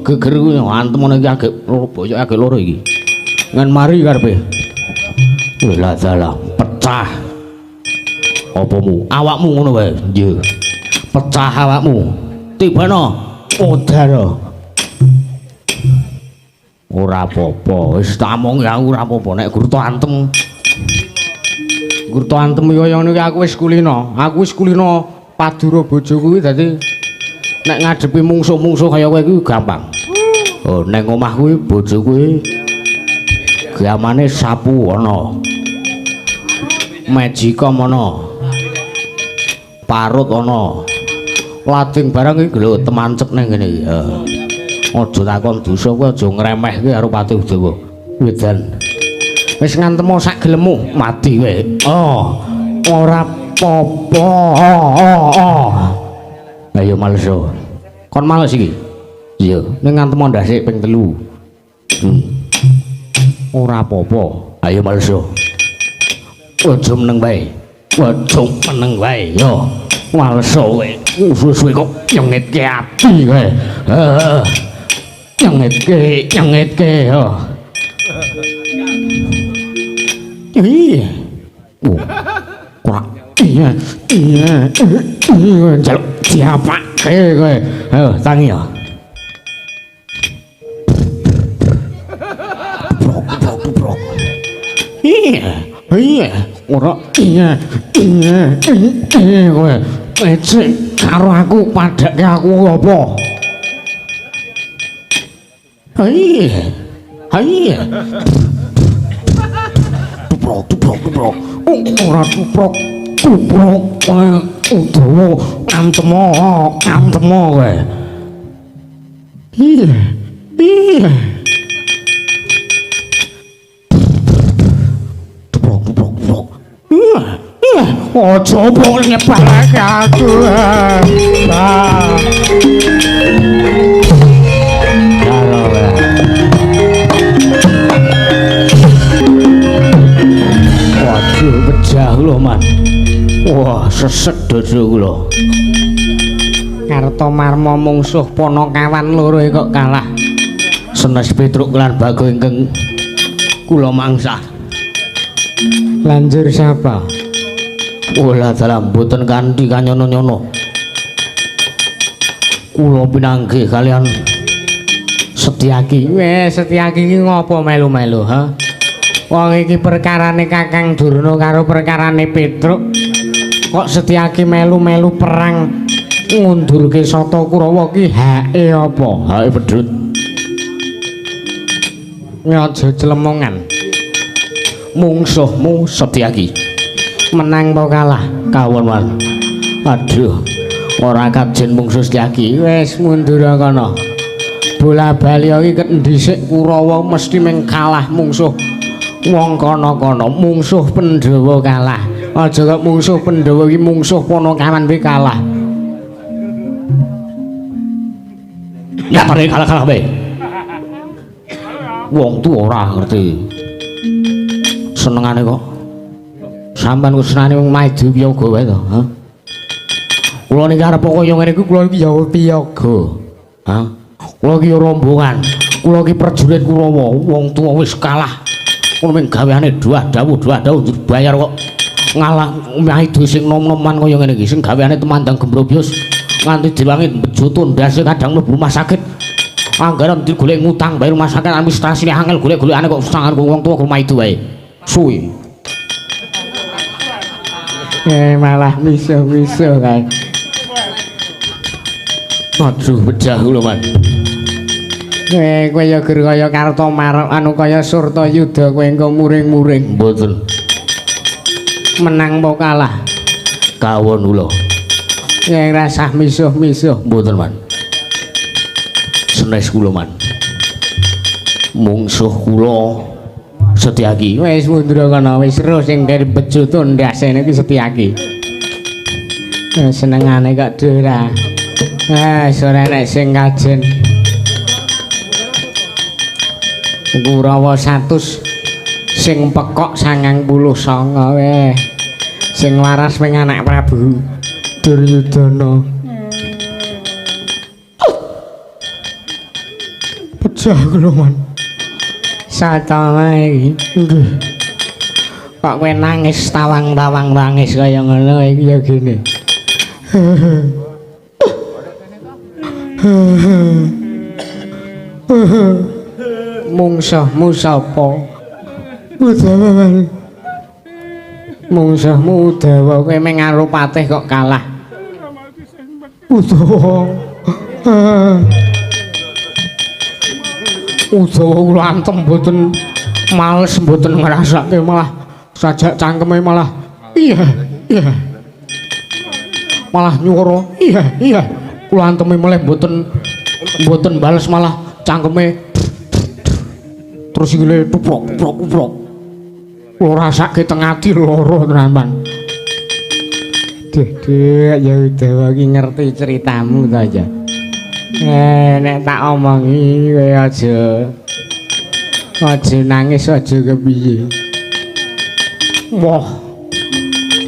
Geger ku ngantem iki agek boyok agek loro iki. Ngan mari karepe. Lah dalah pecah. Apamu? Awakmu ngono wae. Nggih. Pecah awakmu. Tibana. Udara. Ora apa-apa. Wis tak omong ya ora apa-apa nek Gurta antem. Gurta antem kaya ngene iki aku wis kulino. Aku wis kulino padura bojo kuwi dadi nek ngadepi mungsuh-mungsuh kaya kowe iki gampang. Ning omah kuwi bojo kuwi gamane sapu ana. Majika ana. Parut ana. Lading barang iki lho temancep ning kene iki. Aja takon dosa kowe aja ngremehke karo Patih Udawa. Wedan. Wis ngantemo sak gelemmu mati kowe. Ora apa-apa. Ayo males. Kon males iki. Iya, ning ngantemo ndasik ping 3. Ora apa-apa. Ayo males. Aja meneng wae. Yo. Males kowe. Suwe-suwe kok nyengitke ati kowe. Nyengitke yo. Iya. Iya. Jaluk siapa kowe. Ayo tangi yo. Brok. Iya. Ora kowe ecek karo aku padake aku apa? Iya. Tuprok. Ora tuprok. Udawa antemo kowe. Iya. Ojo bol nyebalake aku. Waduh pecah lho man. Wah sesek dodoku lho. Karta marma mungsuh Panakawan loro kok kalah. Senes Petruk lan Bago ingkang kula mangsah. Lanjur siapa? Olah dalam mboten kanthi kanyono-nyono. Kula pinanggih kalian Setyaki. Setyaki iki ngopo melu-melu, ha? Wong iki perkarane Kakang Durna karo perkarane Petruk. Kok Setyaki melu-melu perang ngundurke Sata Kurawa ki hake apa? Hake pedhut. Aja clemongan. Mungsuhmu Setyaki. Menang apa kalah kawon-wan. Aduh, ora kajen mungsuh Setyaki. Wis mundur kono. Bola-bali iki ket dhisik Kurawa mesti meng kalah mungsuh wong kono-kono. Mungsuh Pandhawa kalah. Aja kok mungsuh Pandhawa iki mungsuh Panakawan kuwi kalah. Ya pare kalah-kalah bae. Wong tuwa ora ngerti. Senengane kok sampean kusenane wong maju piyaga wae to, ha? Kula niki arep kaya ngene iku kula iki ya piyaga. Ha? Kula iki rombongan, kula iki prajurit Kurawa, wong tuwa wis kalah. Kula mung gaweane dawuh bayar kok ngalah maido sing nom-noman kaya ngene iki, sing gaweane temandang Gembrobyos nganti diwangi bejutu ndase kadang mlebu rumah sakit. Anggaran digolek ngutang bayar rumah sakit administrasine angel golek-golekane kok sangar wong tuwa kok maido wae. Suwi. Malah misuh-misuh kae. Aduh pecah kula man. Kowe ya ger kaya Kartomarok anu kaya Surtayuda kowe engko muring-muring. Mboten. Menang apa kalah? Kawon kula. Yang rasah misuh-misuh. Mboten man. Senes kula man. Mungsuh kula Setyaki. Wis mundura kana wis ro sing dari bejo tondasene iki Setyaki. Senengane kok dora. Sore nek sing kajen. Kurawa 100 sing pekok 99 weh. Sing waras ping anak Prabu Duryudana. Pecah kula man. Satana iki. Nggih. Kok kowe nangis tawang-tawang nangis kaya ngono iki ya gini. Mungsuhmu sapa? Udawa. Mungsuhmu Udawa kowe meng karo patih kok kalah. Udawa. Udawa kula antem mboten males mboten ngrasake malah sajak cangkeme malah iya malah nyuwara iya kula anteme meleh mboten bales malah cangkeme terus ngene tuprok kula rasake teng ati lara tenan. Dek ya Udawa iki ngerti ceritamu ta ya. Nek tak omongi kowe aja nangis aja kepiye. Wah.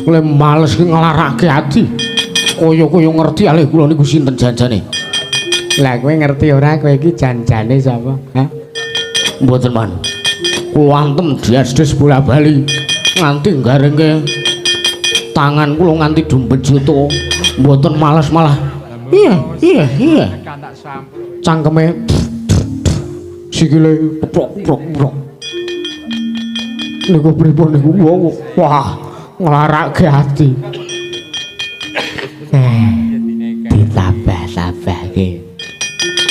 Kule males ki nglarake ati. Kaya ngerti alih kula niku sinten janjane. Lah kowe ngerti ora kowe iki janjane sapa? Hah? Mboten man. Kula antem dias-des bola-bali nganti garengke tangan kula nganti dumpet juto. Mboten males malah. Iya. Cangkeme sikile prok. Niku pripun niku? Wah, nglarake ati. Ditabah-tabahke.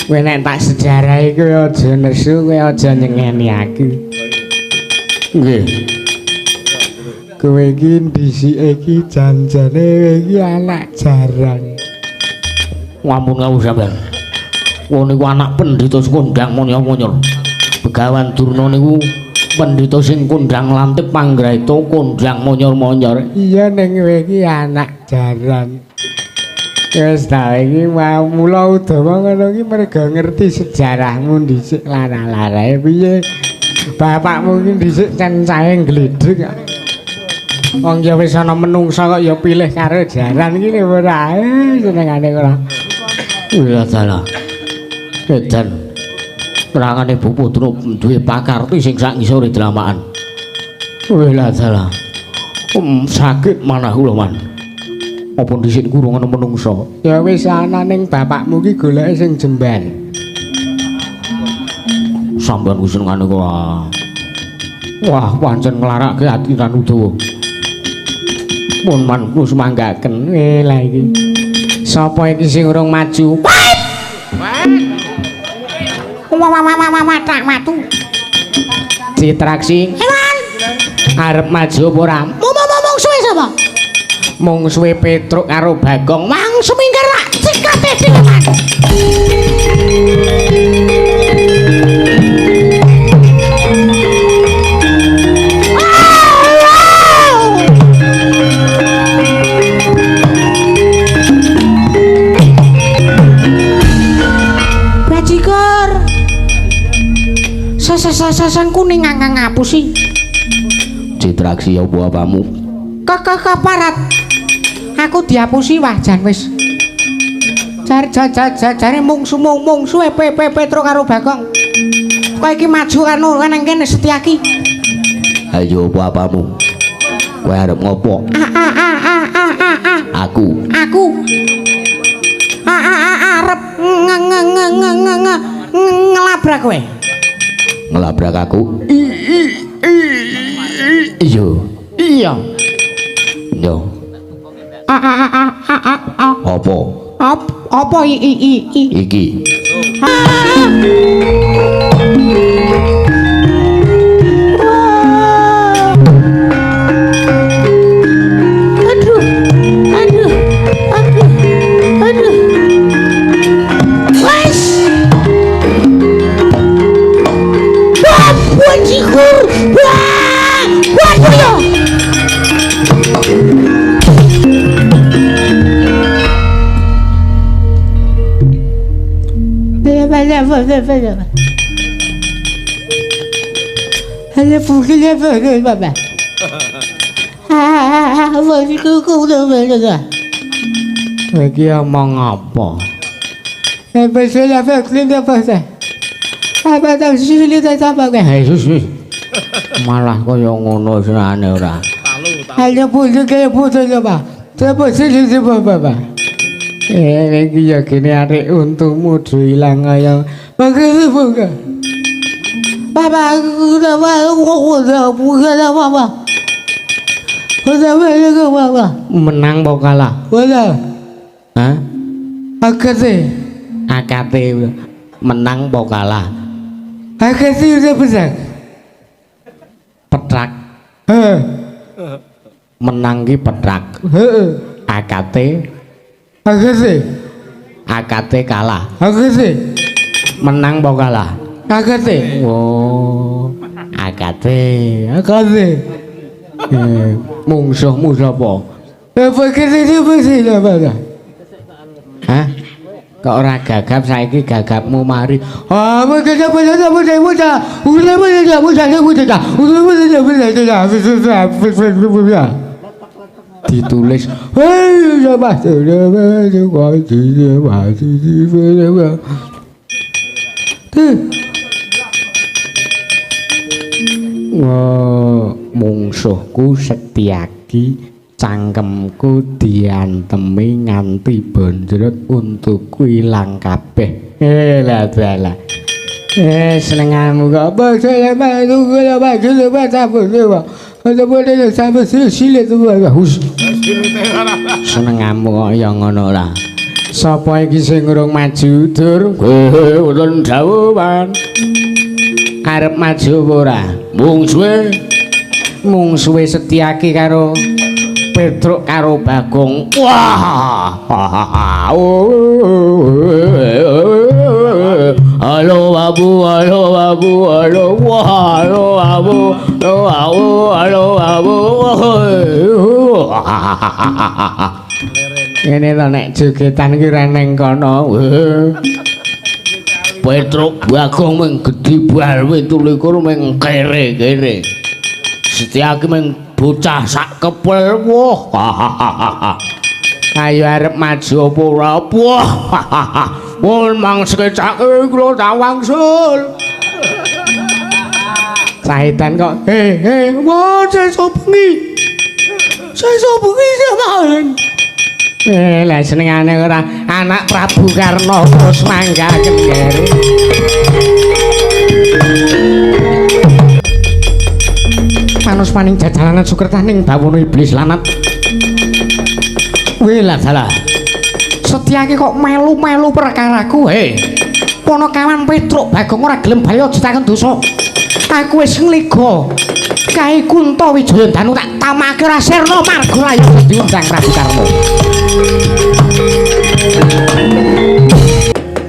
Kowe nek tak sejarah iku aja nesu, kowe aja nyengeni aku. Nggih. Kowe iki dhisike iki janjane iki anak jarang. Wampun kawula sampean. Wong niku anak pendhita kondang monyor-monyor. Begawan Durna niku pendhita sing kondang lantip panggraita kondang monyor-monyor. Iya ning kowe iki anak jarang. Wis ta iki mau mula Udawa ngono iki mergo ngerti sejarahmu dhisik lara-larae piye. Bapakmu iki dhisik cancahe gledhek. Wong ya wis ana menungsa kok ya pilih karo jaran iki ora senengane ora. Iya dalah. Edan. Perangane Bu Putra duwe pakarti sing sak ngisore delamaan. Iya dalah. Sakit manah kula man. Apa dhisik kurung ana menungsa? Ya wis ana ning bapakmu ki goleke sing jemban. Sampeyan ku senengane kok. Wah, pancen nglarake ati Ran Udawa. Mun man ku semanggaken. Lah iki. Sapa iki sing urung maju? Tak matu. Citraksi. Hewan. Arep maju apa ora? Mungsuhe sapa? Mungsuhe Petruk karo Bagong. Mang semingkir rak sikate dhewe. Sasan kuning ngangang ngapusi. Citraksi apa apamu? Keparat. Aku diapusi wah jan wis. Jare mungsu Petruk karo Bagong. Kowe iki maju anu nang kene Setyaki. Ayo apa apamu? Kowe arep ngopo? Aku. Arep ngelabrak kowe. Ngelabrak aku. Iya. Iya. Yo. Apa? Apa Iki. Iki omong apa? Malah kaya ngono senane ora. Iki ya gini arek untungmu do ilang kaya makasih buka. Papa aku udah menang apa kalah? Hah? Akate menang apa kalah? Akate udah besar. Petrak. Menang ki petrak. Akate kalah. Menang apa kalah? Oh, akate. Mungsuhmu sapa? Hah? Kok ora gagap saiki gagapmu mari. Ditulis mungsuhku Setyaki cangkemku diantemi nganti bonjrot untukku ilang kabeh. Lah dalah. Senenganmu kok basa batu kula baju sabun dewa. Ada boleh sampai sile tu bagus. Senenganmu kok ya ngono lah. Sapa iki sing urung maju dur? Ulun dawuhan. Arep maju apa ora? Mungsuhe Setyaki karo Petruk karo Bagong. Wah. Halo babu. Wah, halo babu. Ini to nek jogetan ki reneng kono. Petruk Bagong meng gedhi balwe 23 meng kere. Setyaki meng bocah sak kepel. Wah. Ayo arep maju apa ora? Wah. Wong mang sekecake kula tak wangsul. Saetan kok. Wah, sesuk bengi semaen. Lah senengane ora anak Prabu Karna terus mangga kengere. Manus maning jajalanan Sukertaning bawono iblis lanat. Wih lah salah. Setyaki kok melu-melu perkaraku. Ponokawan Petruk Bagong ora gelem bali jetaken dosa. Aku wis ngliga. Kae Kunto Wijaya Danu tak tamake ora sirna marga layu diundang Prabu Karna.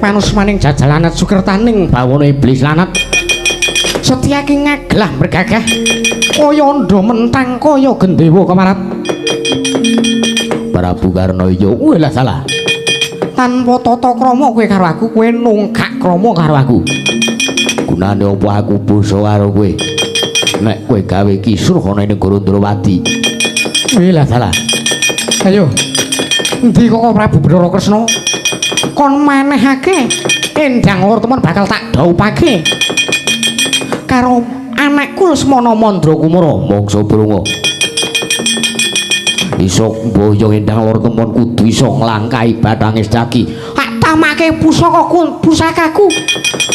Manus maning jajalanan Sukertaning bawono iblis lanat. Setyaki ngaglah bergagah kaya ndo mentang kaya gendewa kemarat. Prabu Karna iya lah salah. Tanpa tata krama kowe karo aku, kowe nungkak krama karo aku. Gunane apa aku basa karo kowe? Nek kowe gawe kisruh ana ning Negara Ndrawati. Lah salah. Ayo. Endi kok Prabu Bathara Kresna? Kon manehake Endang Wortemen bakal tak dhawuhake karo anakku Lesmana Mandrakumara. Mangsa prungu. Iso mboyo Endang Wortemen kudu iso nglangkahi bathange Setyaki. Tak tamake pusakaku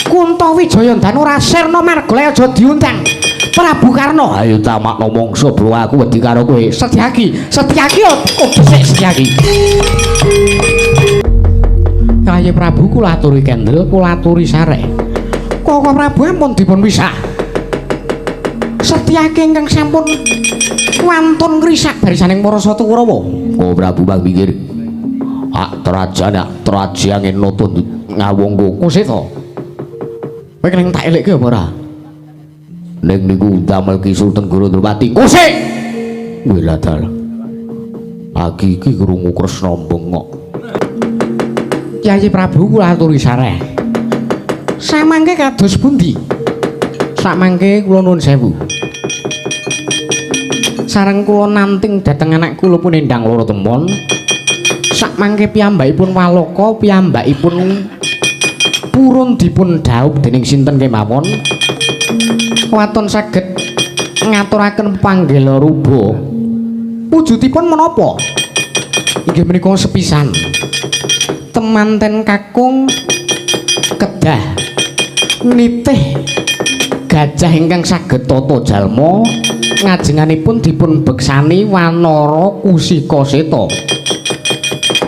Kunto Wijaya Danu ora sirna marga aja diundang. Prabu Karna. Ayo tamakno mangsa bro aku wedi karo kowe. Setyaki kok dhisik Setyaki. Kaya Prabu kula aturi kendel, kula aturi sarek. Koko Prabu ampun dipun wisah. Setyaki ingkang sampun wantun ngrisak barisaning para Satu Kurawa. Kok Prabu bang pikir hak terajang nutun ngawongku Kusita. Kowe kene tak elekke apa ora? ning niku damel Ki Sultan Guru Drupadi. Kusik. Wela dal. Aki iki krungu Kresna bengok. Kyai Prabu kula aturi sareh. Samangke kados pundi? Samangke kula nuwun sewu. Sareng kula nanting dhateng anak kula pun endang loro temon. Sakmangke piyambakipun Waloka, piyambakipun purun dipun dhaup dening sinten kemawon. Waton saged ngaturaken panggela ruba. Wujudipun menapa? Inggih menika sepisan. Temanten kakung kedah nitih gajah ingkang saged tata jalma ngajenganipun dipun beksani Wanara Kusika Seta.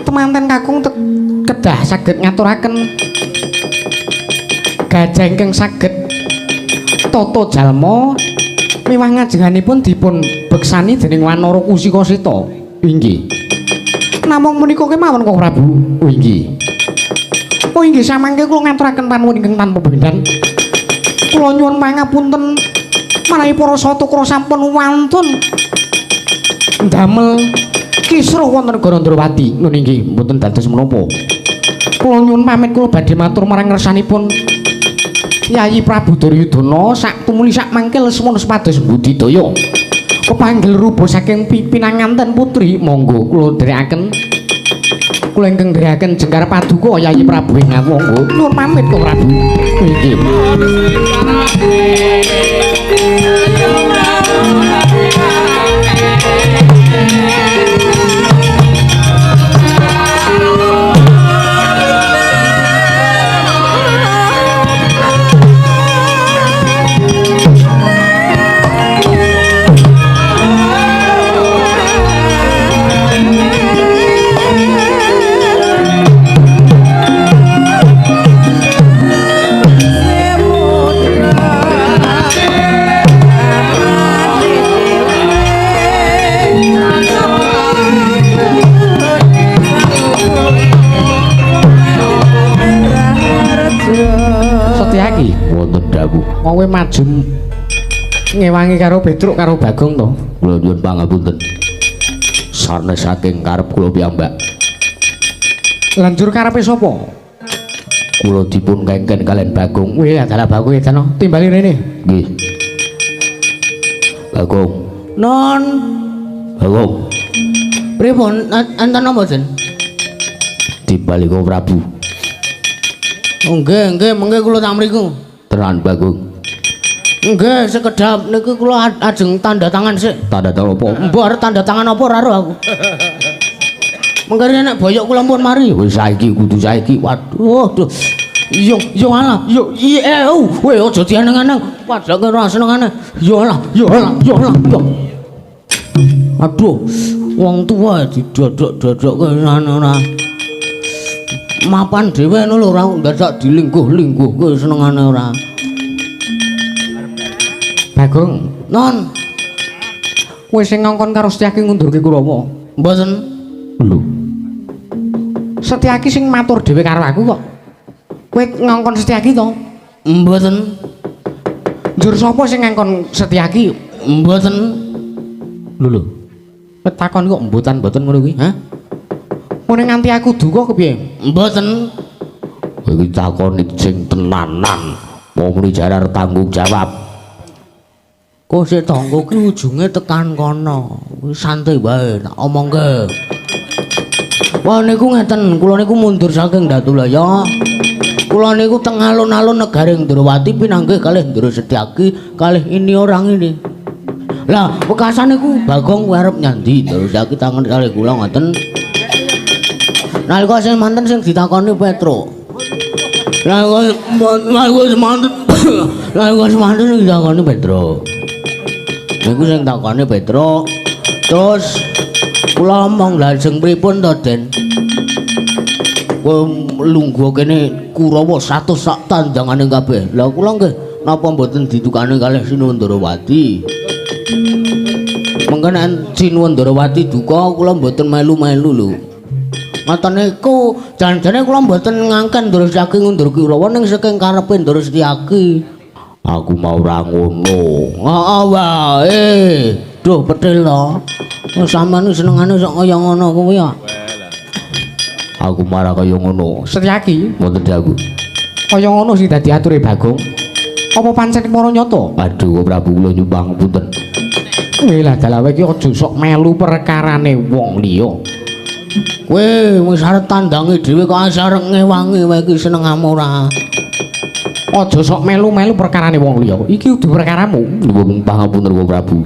Temanten kakung kedah saged ngaturaken gajah ingkang saged tata jalma miwah ngajenganipun dipun beksani dening Wanara Kusika Seta. Inggih. Namung menika kemawon kok Prabu. Oh inggih. Oh inggih samangke kula ngaturaken panuwun ingkang tanpa bendan. Kula nyuwun pangapunten manawi para Satukra sampun wantun ndamel kisruh wonten Negara Ndrawati. Nun inggih mboten dados menapa. Kula nyuwun pamit kula badhe matur marang ngersanipun Yayi Prabu Duryudana sak tumuli sak mangke lesmana sepados budidaya. Kepanggil rupa saking pinanganten putri monggo kula dherekaken kula ingkang dherekaken Jengkar Paduka Yayi Prabu ing monggo nuwun pamit kok Prabu. Nggih. Kowe maju ngewangi karo Petruk karo Bagong to. Kula nyuwun pangapunten. Sanes saking karep kula piyambak. Lanjur karepe sapa? Kula dipun kengken kalian Bagong. Wih, adalah Bagong etano. Timbali rene. Nggih. Bagong. Non. Bagong. Pripun enten napa, Den? Timbali kok Prabu. Oh, nggih, mengke kula tak mriku. Tenan Bagong. Nggih, sekedap niku kula ajeng tanda tangan sik. Tanda tangan apa? Mbok arep tanda tangan apa ora aku. Mengke nek boyok kula pun mari. Wis saiki kudu saiki. Waduh, duh. Yo alah, yo weh aja dianeng-aneng. Padake ora senengane. Yo alah. Aduh, wong tuwa didodok-dodok ora. Mapan dhewe ngono lho ora dadak dilingkuh-lingkuh kowe senengane ora. Bagong, Non, kowe sing ngongkon karo Setyaki ngundurke Kurawa. mboten. Lho. Setyaki sing matur dhewe karo aku kok. Kowe ngongkon Setyaki to? Mboten. Njur sapa sing ngongkon Setyaki? Mboten. Lho. Kowe takon kok mboten ngono kuwi, ha? Mune nganti aku duka kepiye? Mboten. Kowe iki takon sing tenanan. Mau muni jarar tanggung jawab. Kok sik tanggo ki ujunge tekan kono. Wis santai wae tak omongke. Wah niku ngeten, kula niku mundur saking Datulaya. Kula niku teng alun-alun negaring Ndrawati pinanggih kalih Ndra Setyaki, kalih ini orang ini. Lah, wekasan niku Bagong arep nyandi Ndra Setyaki tangan kalih kula ngoten. Nalika sing manten sing ditakoni Petro. Lah kok manten. Lah kok manten ditakoni Petro. Niku sing takone Petruk. Terus kula omong lajeng pripun to, Den? Lungguh kene Kurawa 100 sak tandangane kabeh. Lah kula nggih napa mboten ditukani kalih Sinuwandrawati? Mengko nek Sinuwandrawati duka kula mboten melu-melu lho. Ngoten niku jan-jane kula mboten ngangken Ndara Setyaki ngundur Kurawa ning saking karepe Ndara Setyaki. Aku mau ora ngono. Heeh wae. Duh petil to. Sampeyan senengane sok kaya ngono kuwi ya. Aku marah kaya ngono. Setyaki, Mboten dawu. kaya ngono sing dadi ature Bagong. Apa pancen para nyata? Aduh Prabu kula nyumbang punten. Kowe lah dalawe iki aja sok melu perkarane wong liya. Kowe wis arep tandangi dhewe kok arep ngewangi wae iki senengamu ora. Aja sok melu-melu perkarane wong liya. Iki kudu perkaramu. Nyuwun pangapunten Bapak Prabu.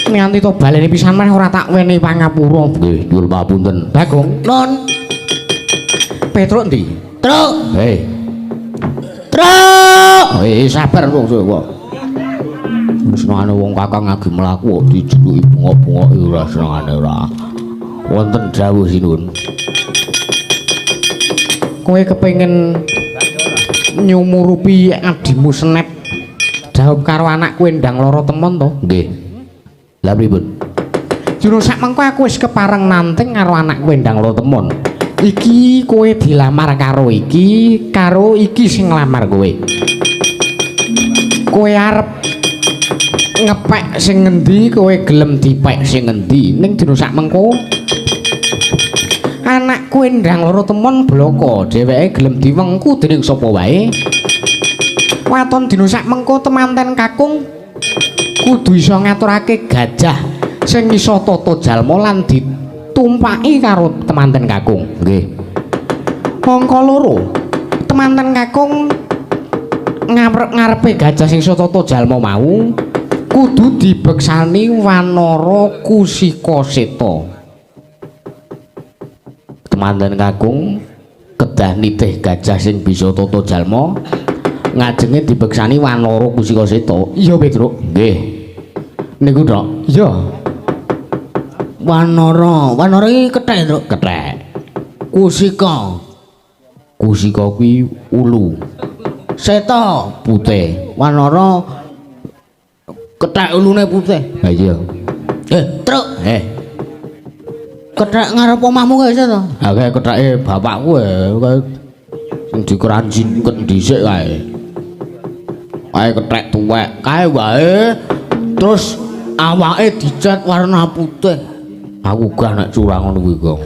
Nganti to balene pisan mah ora tak wene pangapura. Nggih, nyuwun pangapunten. Bagong, Nun, Petruk ndi? Truk. Hei, Truk. sabar wong kok. Senengane wong Kakang lagi mlaku kok dijeluki bungok-bungoki ora senengane ora. Wonten dawuh Sinun. Kowe kepengin nyumurupi adimu Senet jawab karo anakku Endang Loro Temon to? Nggih. Lah pripun? Juru sak mengko aku wis kepareng nanting karo anakku Endang Loro Temon. Iki kowe dilamar karo iki sing nglamar kowe. Kowe arep ngepek sing ngendi, kowe gelem dipek sing ngendi. Ning jero sak mengko anakku Endang Loro Temon bloko, dheweke gelem diwengku dening sapa wae. Waton dina sak mengko temanten kakung kudu iso ngaturake gajah sing iso tata jalma lan ditumpaki karo temanten kakung. Nggih. Mangka loro, temanten kakung ngarepe gajah sing iso tata jalma mau kudu dibeksani Wanara Kusikaseta. Temanten kakung kedah nitih gajah sing bisa tata jalma ngajenge dibeksani Wanara Kusikaseta. Iya, Petruk. Nggih. Niku tok. Iya. Wanara iki kethek, Truk. Kethek. Kusika kuwi ulu. Seta putih. Wanara kethek ulune putih. Ha iya. Truk. Kethek ngarep omahmu kae to? Ha kae ketheke bapakku kae sing dikeranjingket dhisik kae. Kae kethek tuwek kae wae. Terus awake dicat warna putih. Aku gak nek curang ngono kuwi, Gong.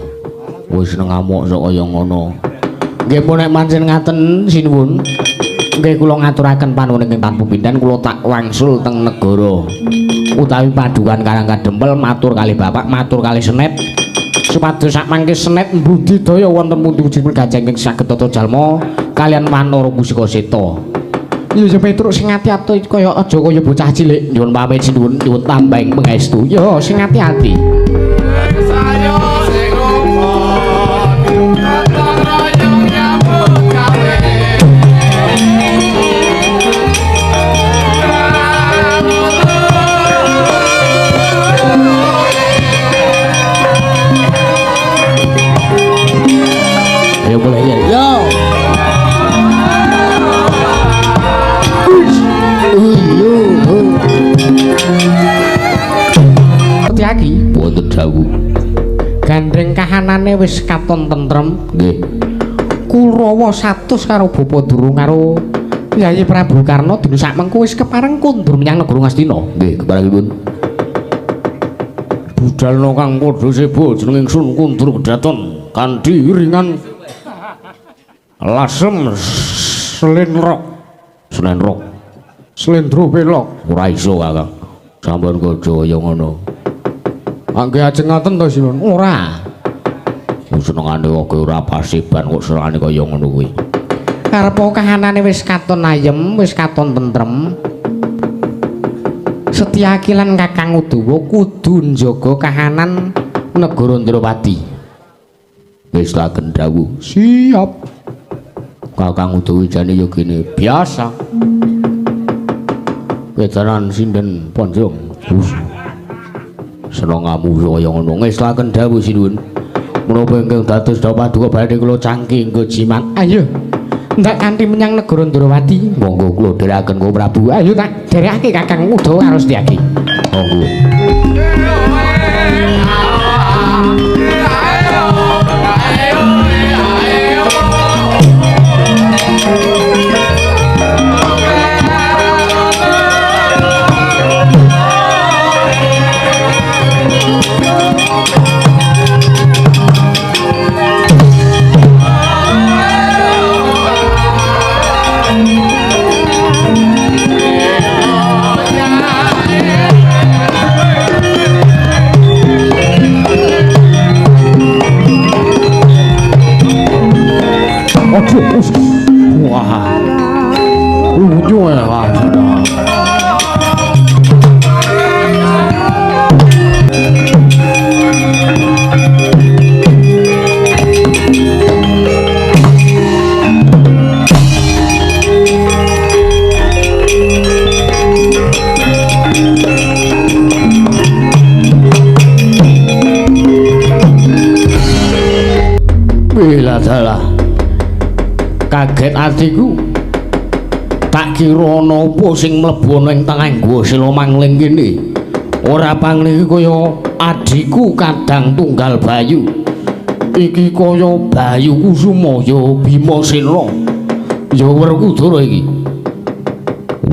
Wis seneng ngamuk sok kaya ngono. Nggih pun nek pancen ngaten sinuwun. Nggih kula ngaturaken panuwun ing tanpa pindan kula tak wangsul teng negara utawi padukan Karang Kadempel matur kalih Bapak, matur kalih Senet. Supados sak mangke Senet mbudidaya wonten pundi-pundipun gajah ingkang saged tata jalma kalian Wanara Kusikaseta. Iya Petruk sing ati-ati kaya aja kaya bocah cilik. Nyuwun pamit sinuwun, nyuwun tambahing pangestu. Yo sing ati-ati. Ayo boleh ya. Yo. Setyaki Wonten dawuh. gandreng kahanane wis katon tentrem. Nggih. Kurawa 100 karo Bapa Durung karo Yayi Prabu Karna dina sak mengko wis kepareng kundur menyang negara Ngastina. Nggih, keparengipun. Budalna kang padha sebo jeneng Sun Kundur kedaton kanthi iringan lasem Slenrok. Slendro pelok. Ora iso, Kakang. Sampun kaja kaya ngono. Angge ajeng ngoten to Sinun? Ora. Senengane kok ora pasiban kok senengane kaya ngono kuwi. Karep kahanane wis katon ayem, wis katon tentrem. Setyaki lan Kakang Udawa kudu njaga kahanan negara Ndrawati. Wis lagen dawuh. Siap. Kakang Udawa jane yo kene biasa. Kowe Kedaran sinden Ponjong. Senengamu kaya ngono ngestaken dawuh sinuwun. Menapa ingkang dados dawa paduka badhe kula cangking ke jimat. Ayo. Ndak kanthi menyang negara Ndrawati. Monggo kula dherekaken Ko Prabu. Ayo tak dherekake Kakang Udawa karo Setyaki. Monggo. Wah. Unyu ya, bila salah kaget atiku tak kira ana apa sing mlebu ning tengah gua sila mangling kene ora pangling kaya adiku kadang tunggal Bayu iki kaya Bayu Kusumaya Bimasena ya Werkudara iki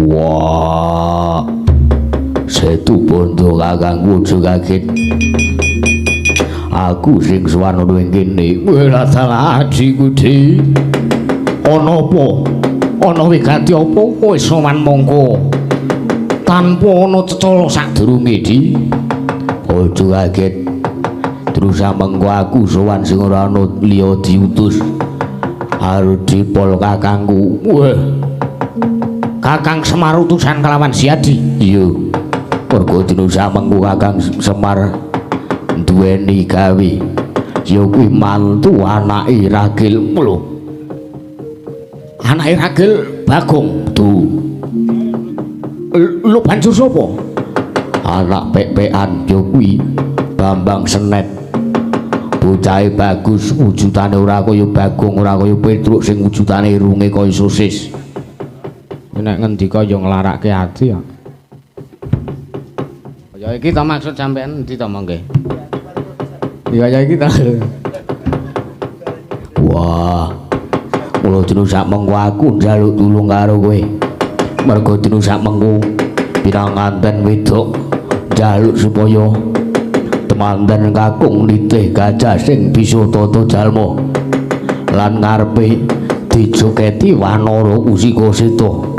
wah Setu Bondo kakangku aja kaget aku sing suwana ning kene ora salah adiku di ana apa ana wigati apa wis sowan mongko tanpa ana cecala sadurunge di aja kaget terus mengko aku sowan sing ora ana liya diutus karo dipol kakangku wah Kakang Semar utusan kelawan Siadi iya mergo dina mengko Kakang Semar duweni gawe ya kuwi mantu anake Ragil mulo anake Ragil Bagong tuh lu banjur sapa anak pek-pekan ya kuwi Bambang Senet bocahe bagus wujudane ora kaya Bagong ora kaya Petruk sing wujudane irunge kaya sosis Nek ngendika ya nglarake ati ya. Ya iki to maksud sampean endi to mongke? Ya iki to. Wah. Mula dina sak mengko aku njaluk tulung karo kowe. Mergo dina sak mengko pinanganten wedok njaluk supaya temanten kakung nitih gajah sing bisa tata jalma lan ngarepe dijoketi Wanara Kusika Seta.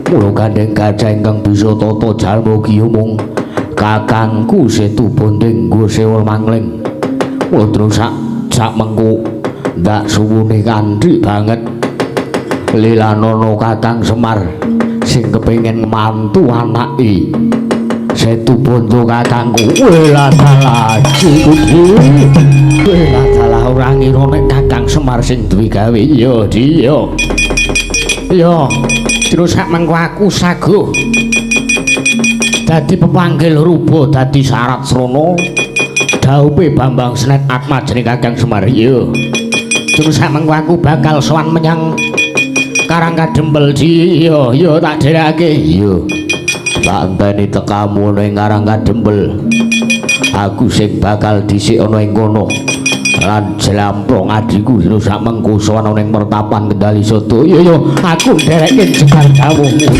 Mula gandeng gajah ingkang bisa tata jalma ki mung kakangku Setu Bonding nggo sewa mangling. Mula terus sak mengko ndak suwune kandhik banget Lilanana Kakang Semar sing kepengin mantu anake Setu Bondo kakangku. Wela dalah wela dalah ora ngira nek Kakang Semar sing duwe gawe ya dia. Ya terus sak mengko aku saguh dadi pepanggil rupa dadi syarat srana dhaupe Bambang Senet atmajane Kakang Semar. Ya terus sak mengko aku bakal sowan menyang Karangkadempel iya ya tak dherekake. Iya tak enteni tekamu ning Karangkadempel aku sing bakal dhisik ana ing kono lan jlamprong adiku terus sak mengko sowan ning Mertapan Kendali Soto. Iya ya aku ndereke jekar dawuhmu.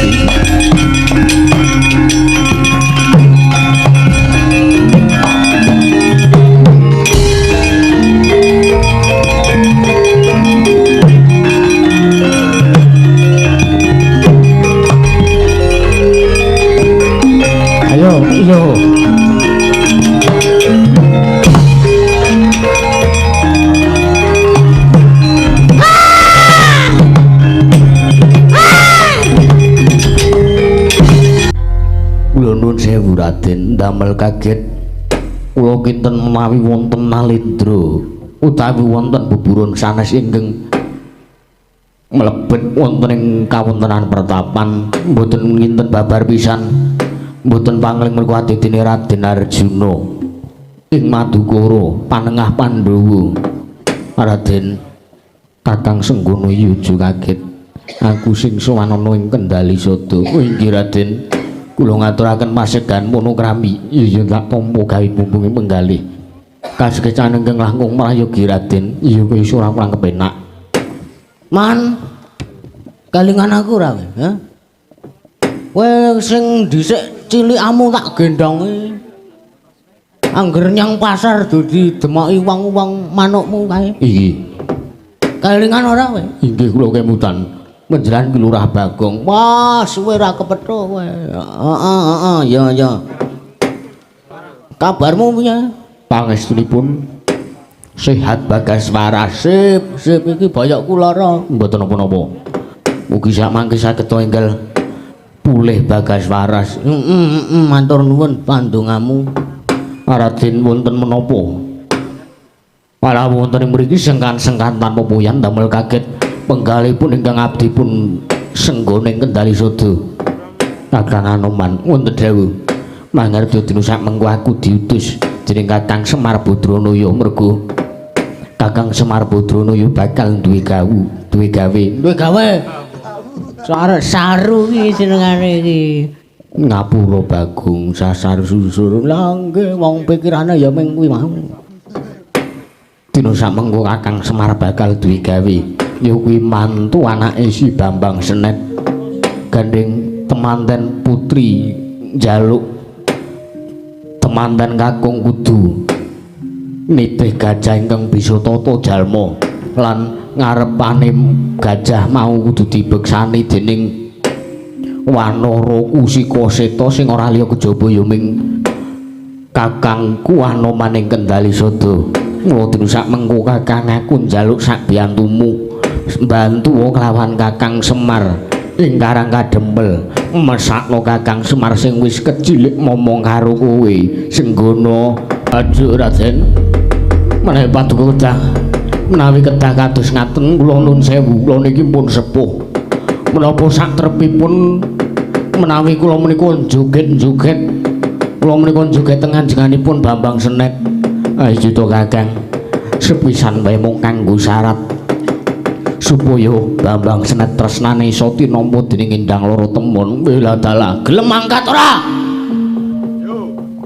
Iya. Kula nuwun sewu Raden, damel kaget kula kinten menawi wonten nalendra utawi wonten buburon sanes ingkang mlebet wonten ing kawontenan pertapan mboten nginten babar pisan mboten pangling mergo adidine Raden Arjuna ing Madukara panengah Pandhawa. Raden Kakang Senggono yuju kaget aku sing sowan ana ing Kendali Sada. Oh inggih Raden, kula ngaturaken pasegan monokrami iya tak tampa gawe bumbunge penggalih kasekecane ingkang langkung mrayogi Raden. Iya kaya ora kurang kepenak Man, kalingan aku ra kowe, ha? Kowe sing dhisik cilikamu tak gendongi. Angger nyang pasar dadi demoki wong-wong manukmu kae. iki Kalingan ora kowe? inggih kula kemutan menjelan ki Lurah Bagong. Wah, suwe ra kepethuk kowe. Heeh, ya. Kabarmu piye? Pangestunipun sehat Bagas Waras. Sip iki boyokku lara. Mboten napa-napa. Mugi sak mangke saged enggal pulih Bagas Waras. Matur nuwun pandongamu. Raden wonten menapa? Para wonten ing mriki sengkan-sengkan tanpa puyan damel kaget penggalipun ingkang abdi pun senggone ing Kendali Sada. Kakang Anoman wonten dawuh. Mangerti dina sak mengko aku diutus dening Kakang Semar Badranaya mergo Kakang Semar Badranaya bakal duwe gawe. Saru iki jenengane iki. Ngapura Bagong sasar susur Langge wong pikirane ya mung kuwi mau. dina samengko Kakang Semar bakal duwe gawe ya kuwi mantu anake si Bambang Senet gandeng temanten putri njaluk temanten kakung kudu nitih gajah ingkang bisa tata jalma lan ngarepane gajah mau kudu dibeksani dening Wanara Kusikaseta sing ora liya kejaba ya ming kakangku Anoman ing Kendali Sada. Mula dina sak mengko Kakang aku njaluk sak biyantumu mbantu kelawan Kakang Semar ing Karang Kadempel mesakno Kakang Semar sing wis kecilik momong karo kowe Senggono. Aduh Raden, menawi paduka kedah menawi kedah kados ngaten kula nuwun sewu, kula niki pun sepuh. Menapa sak trepipun menawi kula menika joget-joget kula menika joget teng anjenganipun Bambang Senet. Ayo to Kakang, sepisan wae mung kanggo syarat supaya Bambang Senet tresnane iso tinampa dening Endang Loro Temon. Bela dalah gelem mangkat ora?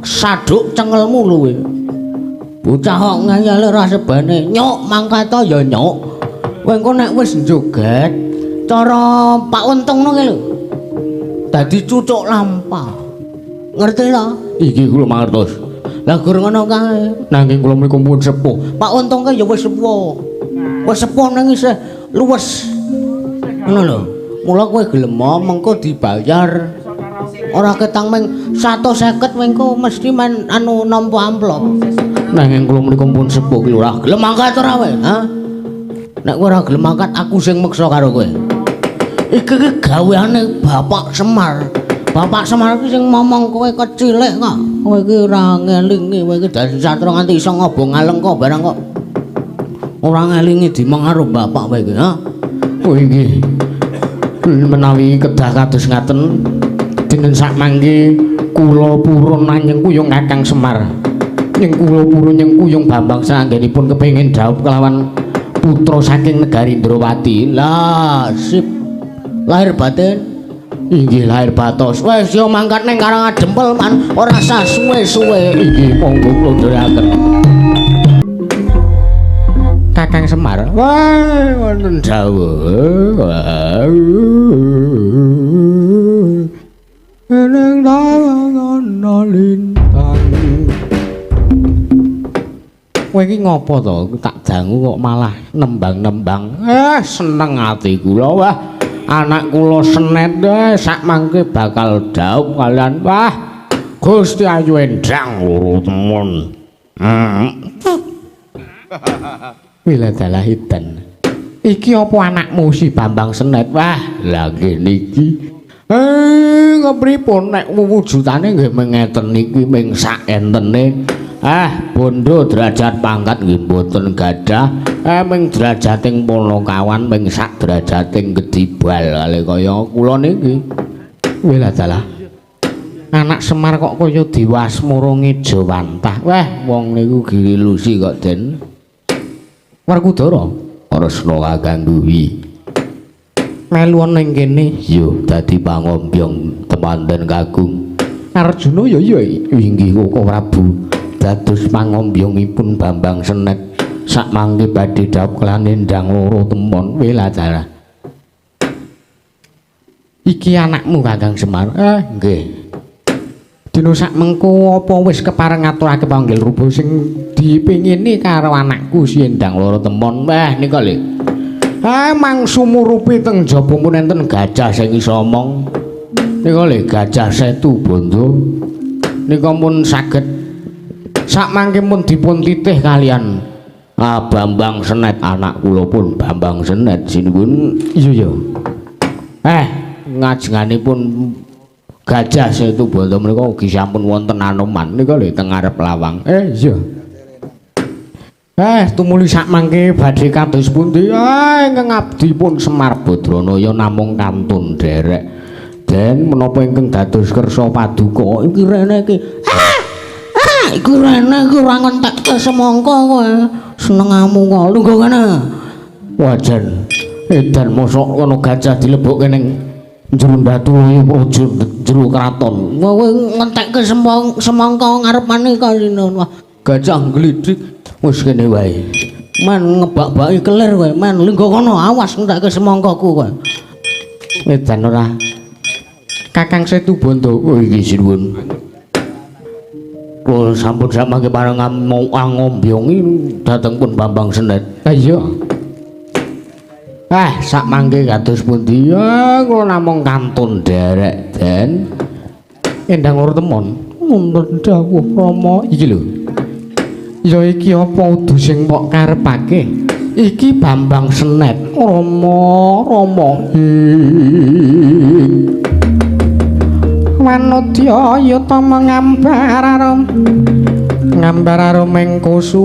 Saduk cengelmu lho kowe. Bocah kok ngayal ora sebane. Nyuk mangkat to ya nyuk. Kowe engko nek wis joget cara Pak Untung ngono lho. Dadi cucuk lampah. Ngerti ta? Iki kula mangertos. Lah gur ngono kae. Nanging kula menika pun sepuh. Pak Untung kae ya wis sepuh. Wis sepuh nang isih luwes. Ngono lho. Mula kowe gelem mengko dibayar. Ora ketang meng 150 mengko mesti men anu nampa amplop. Nanging kula menika pun sepuh ki ora Gelem angkat ora kowe, ha? Nek kowe ora gelem angkat aku sing meksa karo kowe. Iki gaweane Bapak Semar. Bapak Semar iki sing momong kowe kecilik kok. Kowe iki ora ngelingi, kowe iki dadi satru nganti iso ngobong alengka barang kok. Ora ngelingi dimong karo bapak kowe iki, ha? Oh iki menawi kedah kados ngaten dinten sak mangke kula purun nanyeng kuyung Kakang Semar. Ning kula purun nyeng kuyung Bambang sanggenipun kepengin dhaup kelawan putra saking negari Indrawati. Lah, sip. Lahir batin. Inggih lahir batos. Wes yo mangkat ning Karang Kadempel man, ora usah suwe-suwe. Inggih monggo kula ndherekaken. Kakang Semar. Wah, wonten dawuh. Eneng ana lintang. Kowe iki ngopo to? Tak dangu kok malah nembang-nembang. Seneng ati kula. Wah, anak kula Senet sak mangke bakal dhaup kalian. Wah, Gusti Ayu Endang Loro Temon. Wiladalah hitan. Iki apa anakmu si Bambang Senet? Wah, lha niki. Kepripun nek wujudane nggih mengeten niki ming sak entene. Bondo derajat pangkat nggih mboten gadah Ming derajating Ponokawan ming sak derajating Gedibal kali kaya kula niki. Wela dalah. Anak Semar kok kaya Dewa Asmara Ngejawantah. Wah, wong niku gilusi kok Den. Werkudara, Resna Kakang Duwi. melu ana ing kene. Yo dadi pangombyong temanten Kakung. Arjuna ya iya Inggih Koko Prabu. Dados pangombyongipun Bambang Senet. Sakmangke badhe dhawuh kelan endang loro temon wela dalah. Iki anakmu Kakang Semar. Nggih. Dina sak mengko apa wis kepareng ngaturake panggil rupa sing dipingini karo anakku si Endang Loro Temon. Wah nika lho. Mang sumurupi teng jaba pun enten Gajah sing iso omong. Nika lho Gajah Setu Bondo. Nika pun saged sakmangke pun dipun titih kalian Bambang Senet anak kula pun Bambang Senet sinipun. iya ya. Ngajenganipun Gajah Setu Bondo menika ugi sampun wonten Anoman nika lho teng ngarep lawang. Iya. Tumuli sakmangke badhe kados pundi? Ingkang abdi pun Semar Badranaya namung kantun derek. Den menapa ingkang dados kersa paduka iki rene iki. Iku rene iki ora ngentekke semangka kowe. Senengamu kok lungguh kene. Wajan edan mosok ana gajah dilebokke ning jero batu praja jero kraton. Kowe ngentekke semangka ngarepane kalino. Wah, Gajah ngglidik wis kene wae. men ngebak-baki kelir kowe. Men lungguh kono awas ngentekke semangkaku kowe. Edan ora. Kakang Setu Bondo. Oh iki sinuwun. Kula sampun samangke pareng ngombyongi dhateng pun Bambang Senet. Iya. Sak mangke kados pundi ya kula namung kantun derek Den. Endang Loro Temon. Nuntun dawuh Rama. Iki lho. Ya iki apa udu sing mbok karepake? Iki Bambang Senet. Rama. Manutya yuta mengambar arum. Ngambar arum ing kusuma.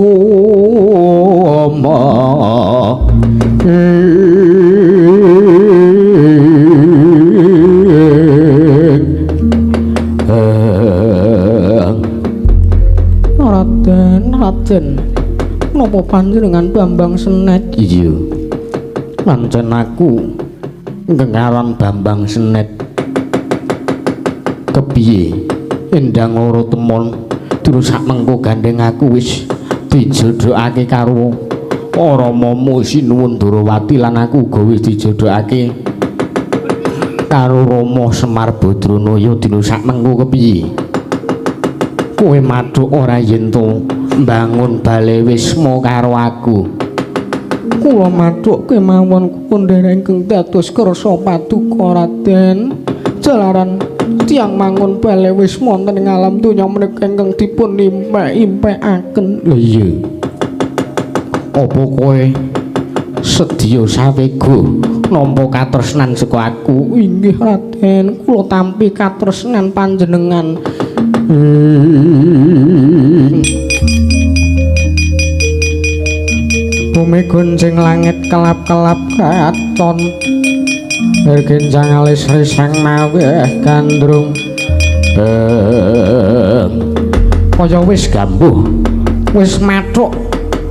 Raden, napa panjenengan Bambang Senet? Iya. Pancen aku ngengaran Bambang Senet. Kepiye? Endang Loro Temon terus sak mengko gandeng aku wis dijodhokake karo Ramamu Sinuwun Durawati lan aku uga wis dijodhokake karo Rama Semar Badranaya dina sak mengko kepiye? Kowe mathuk ora yen to mbangun bale wisma karo aku. Kula mathuk kemawon kundhara ingkang dados kersa paduka Raden. Jalaran tiyang mangun bale wisma wonten ing alam donya menika ingkang dipun impek-impekaken. Lha iya. Apa kowe sedya sawega nampa katresnan saka aku? Inggih Raden, kula tampi katresnan panjenengan. Bumi gonceng langit kelap-kelap katon bergenjang alis risang mawih gandrung kaya wis gambuh wis mathuk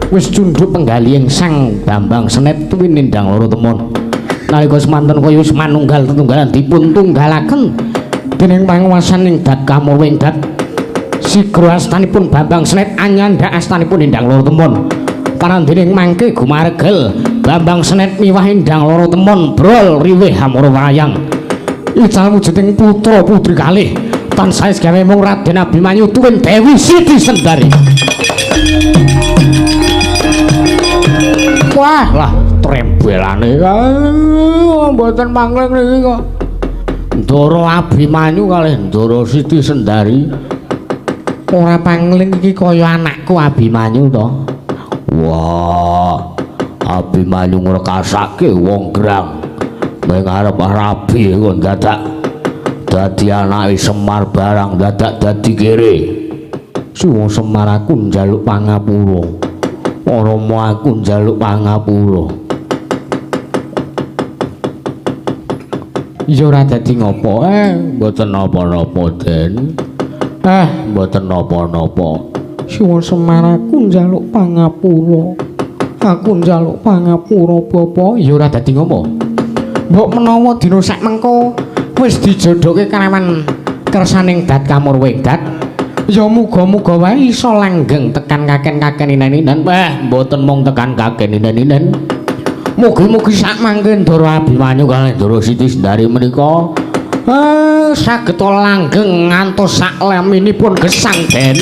wis cundhuk penggalihing Sang Bambang Senet tuwi Endang Loro Temon nalika semanten kaya wis manunggal tetunggalan dipun tunggalaken dening panguwasaning Dat Kamurwing Dat sigra astanipun Bambang Senet anyanda astanipun Endang Loro Temon parandening mangke gumaregel Bambang Senet miwah Endang Loro Temon brol riweh hamara wayang ical wujuding putra putri kalih tansah gawe mung Raden Abimanyu tuwin Dewi Siti Sendari. Wah lah trembelane mboten mangling niki kok Ndara Abimanyu kalih Ndara Siti Sendari. Ora pangling iki kaya anakku Abimanyu to. Wah, Abimanyu ngrekasake wong grang. Ning arep rabi kok dadak dadi anake Semar barang dadak dadi kere. Suwung Semar aku njaluk pangapura. Rama aku njaluk pangapura. Ya ora dadi ngopo? Mboten napa-napa, Den. Mboten napa-napa. Siwon Semar aku njaluk pangapura. Aku njaluk pangapura Bapa. Ya ora dadi ngopo? Mbok menawa dina sak mengko wis dijodohke kalawan kersaning Dat Kamurwedat, ya muga-muga wae iso langgeng tekan kaken-kaken inan-inan. Mboten mung tekan kaken inan-inan. Mugi-mugi sak mangke Ndara Abimanyu kalih Ndara Siti Sendari menika saged langgeng ngantos sak leminipun gesang Den.